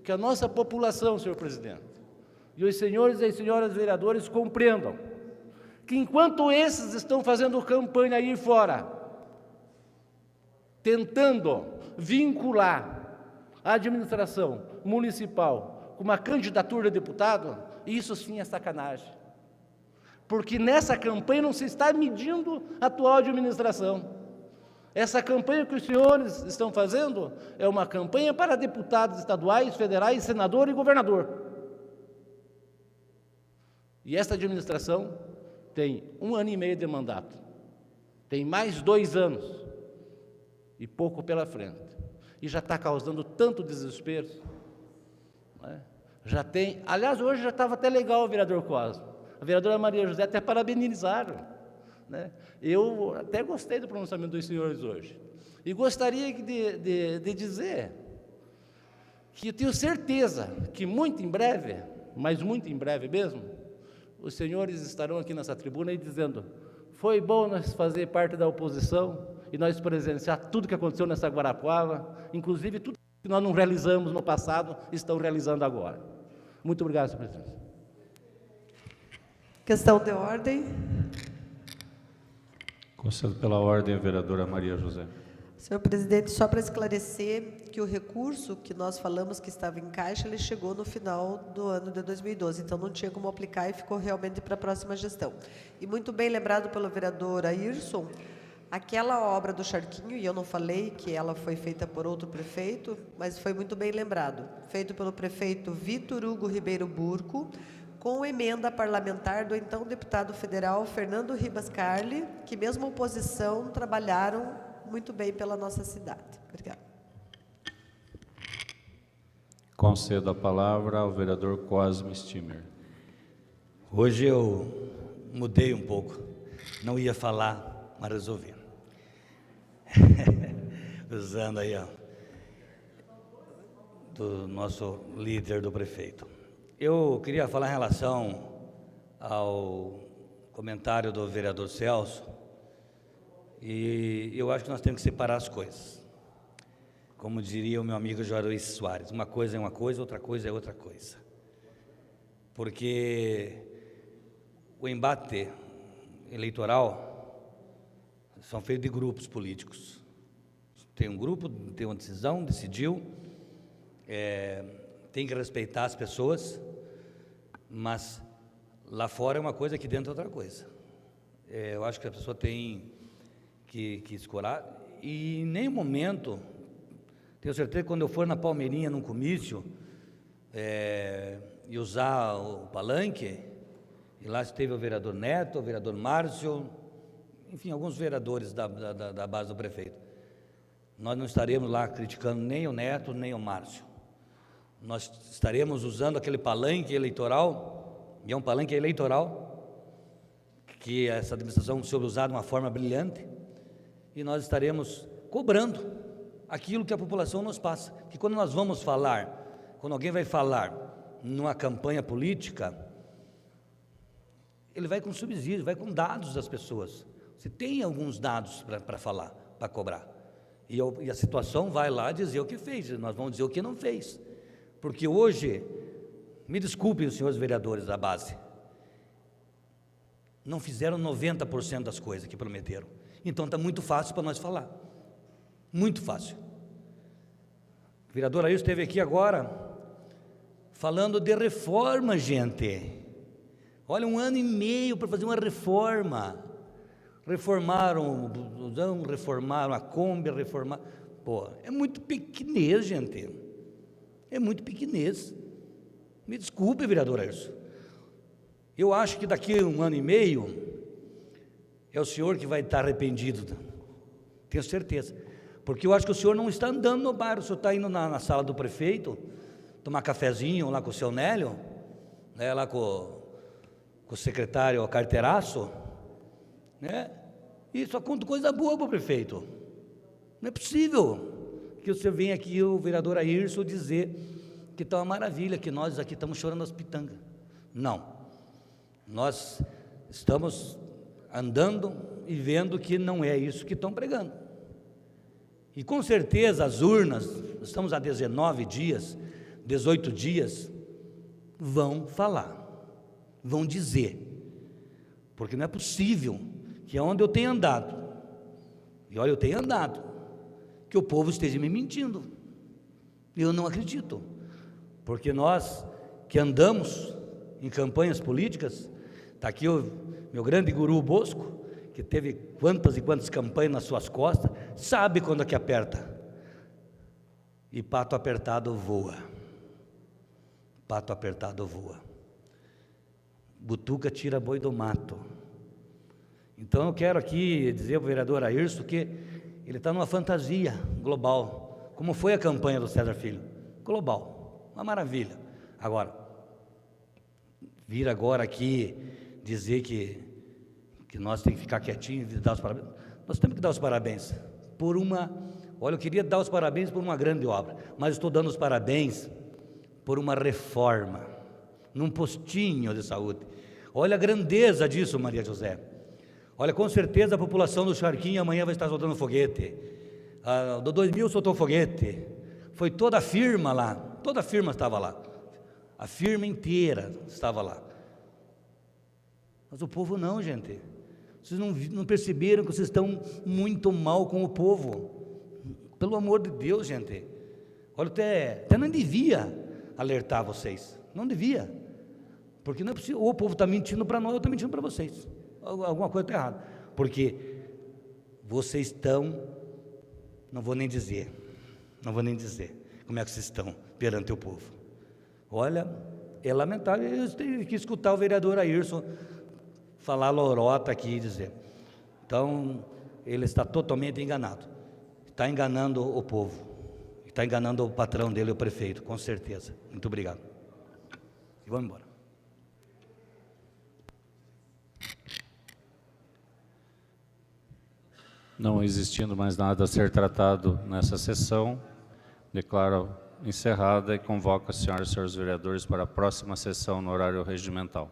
que a nossa população, senhor presidente, e os senhores e as senhoras vereadores compreendam que enquanto esses estão fazendo campanha aí fora, tentando vincular a administração municipal com uma candidatura de deputado, isso sim é sacanagem. Porque nessa campanha não se está medindo a atual administração. Essa campanha que os senhores estão fazendo é uma campanha para deputados estaduais, federais, senador e governador. E essa administração tem 1 ano e meio de mandato, tem mais 2 anos e pouco pela frente, e já está causando tanto desespero, né? Já tem, aliás, hoje já estava até legal o vereador Cosmo, a vereadora Maria José até parabenizaram, né? Eu até gostei do pronunciamento dos senhores hoje, e gostaria de dizer que eu tenho certeza que muito em breve, mas muito em breve mesmo, os senhores estarão aqui nessa tribuna e dizendo: foi bom nós fazer parte da oposição e nós presenciar tudo que aconteceu nessa Guarapuava, inclusive tudo que nós não realizamos no passado, estão realizando agora. Muito obrigado, senhor presidente. Questão de ordem. Concedo pela ordem a vereadora Maria José. Senhor presidente, só para esclarecer que o recurso que nós falamos que estava em caixa, ele chegou no final do ano de 2012, então não tinha como aplicar e ficou realmente para a próxima gestão. E muito bem lembrado pelo vereador Ayrson, aquela obra do Charquinho, e eu não falei que ela foi feita por outro prefeito, mas foi muito bem lembrado, feito pelo prefeito Vitor Hugo Ribeiro Burco, com emenda parlamentar do então deputado federal Fernando Ribas Carli, que mesmo oposição trabalharam muito bem pela nossa cidade. Obrigada. Concedo a palavra ao vereador Cosme Stimmer. Hoje eu mudei um pouco, não ia falar, mas resolvi. Usando aí, ó, do nosso líder do prefeito. Eu queria falar em relação ao comentário do vereador Celso, e eu acho que nós temos que separar as coisas. Como diria o meu amigo Juarez Soares, uma coisa é uma coisa, outra coisa é outra coisa. Porque o embate eleitoral são feitos de grupos políticos. Tem um grupo, tem uma decisão, decidiu, tem que respeitar as pessoas, mas lá fora é uma coisa, aqui dentro é outra coisa. Eu acho que a pessoa tem que escorar, e em nenhum momento, tenho certeza que quando eu for na Palmeirinha, num comício, e usar o palanque, e lá esteve o vereador Neto, o vereador Márcio, enfim, alguns vereadores da base do prefeito. Nós não estaremos lá criticando nem o Neto, nem o Márcio. Nós estaremos usando aquele palanque eleitoral, e é um palanque eleitoral, que essa administração soube usar de uma forma brilhante, e nós estaremos cobrando aquilo que a população nos passa. Que quando nós vamos falar, quando alguém vai falar numa campanha política, ele vai com subsídio, vai com dados das pessoas. Você tem alguns dados para falar, para cobrar. E a situação vai lá dizer o que fez, nós vamos dizer o que não fez. Porque hoje, me desculpem os senhores vereadores da base, não fizeram 90% das coisas que prometeram. Então está muito fácil para nós falar. Muito fácil. O vereador Ayrton esteve aqui agora falando de reforma, gente. Olha, 1 ano e meio para fazer uma reforma. Reformaram o busão, reformaram a Kombi, reformaram... Pô, é muito pequenez, gente. É muito pequenez. Me desculpe, vereador Ayrton. Eu acho que daqui a 1 ano e meio é o senhor que vai estar arrependido. Tenho certeza. Porque eu acho que o senhor não está andando no bairro, o senhor está indo na sala do prefeito, tomar cafezinho lá com o seu Nélio, né, lá com o secretário carteiraço, né? E só conta coisa boa para o prefeito. Não é possível que o senhor venha aqui, o vereador Ayrton, dizer que está uma maravilha, que nós aqui estamos chorando as pitangas. Não. Nós estamos andando e vendo que não é isso que estão pregando. E com certeza as urnas, estamos há 19 dias, 18 dias, vão falar, vão dizer, porque não é possível que onde eu tenho andado, e olha, eu tenho andado, que o povo esteja me mentindo. Eu não acredito, porque nós que andamos em campanhas políticas, está aqui o meu grande guru Bosco, que teve quantas e quantas campanhas nas suas costas, sabe quando é que aperta. E pato apertado voa. Pato apertado voa. Butuca tira boi do mato. Então eu quero aqui dizer ao vereador Ayrton que ele está numa fantasia global, como foi a campanha do César Filho. Global, uma maravilha. Agora, vir agora aqui dizer que nós temos que ficar quietinhos e dar os parabéns. Nós temos que dar os parabéns por uma... Olha, eu queria dar os parabéns por uma grande obra, mas estou dando os parabéns por uma reforma, num postinho de saúde. Olha a grandeza disso, Maria José. Olha, com certeza a população do Charquinho amanhã vai estar soltando foguete. Do 2000 soltou foguete. Foi toda a firma lá, toda a firma estava lá. A firma inteira estava lá. Mas o povo não, gente. Vocês não perceberam que vocês estão muito mal com o povo? Pelo amor de Deus, gente. Olha, até não devia alertar vocês. Não devia. Porque não é possível. Ou o povo está mentindo para nós, ou está mentindo para vocês. Alguma coisa está errada. Porque vocês estão, não vou nem dizer como é que vocês estão perante o povo. Olha, é lamentável. Eu tenho que escutar o vereador Ayrson falar lorota aqui e dizer. Então, ele está totalmente enganado. Está enganando o povo. Está enganando o patrão dele, o prefeito, com certeza. Muito obrigado. E vamos embora. Não existindo mais nada a ser tratado nessa sessão, declaro encerrada e convoco a senhoras e senhores vereadores para a próxima sessão no horário regimental.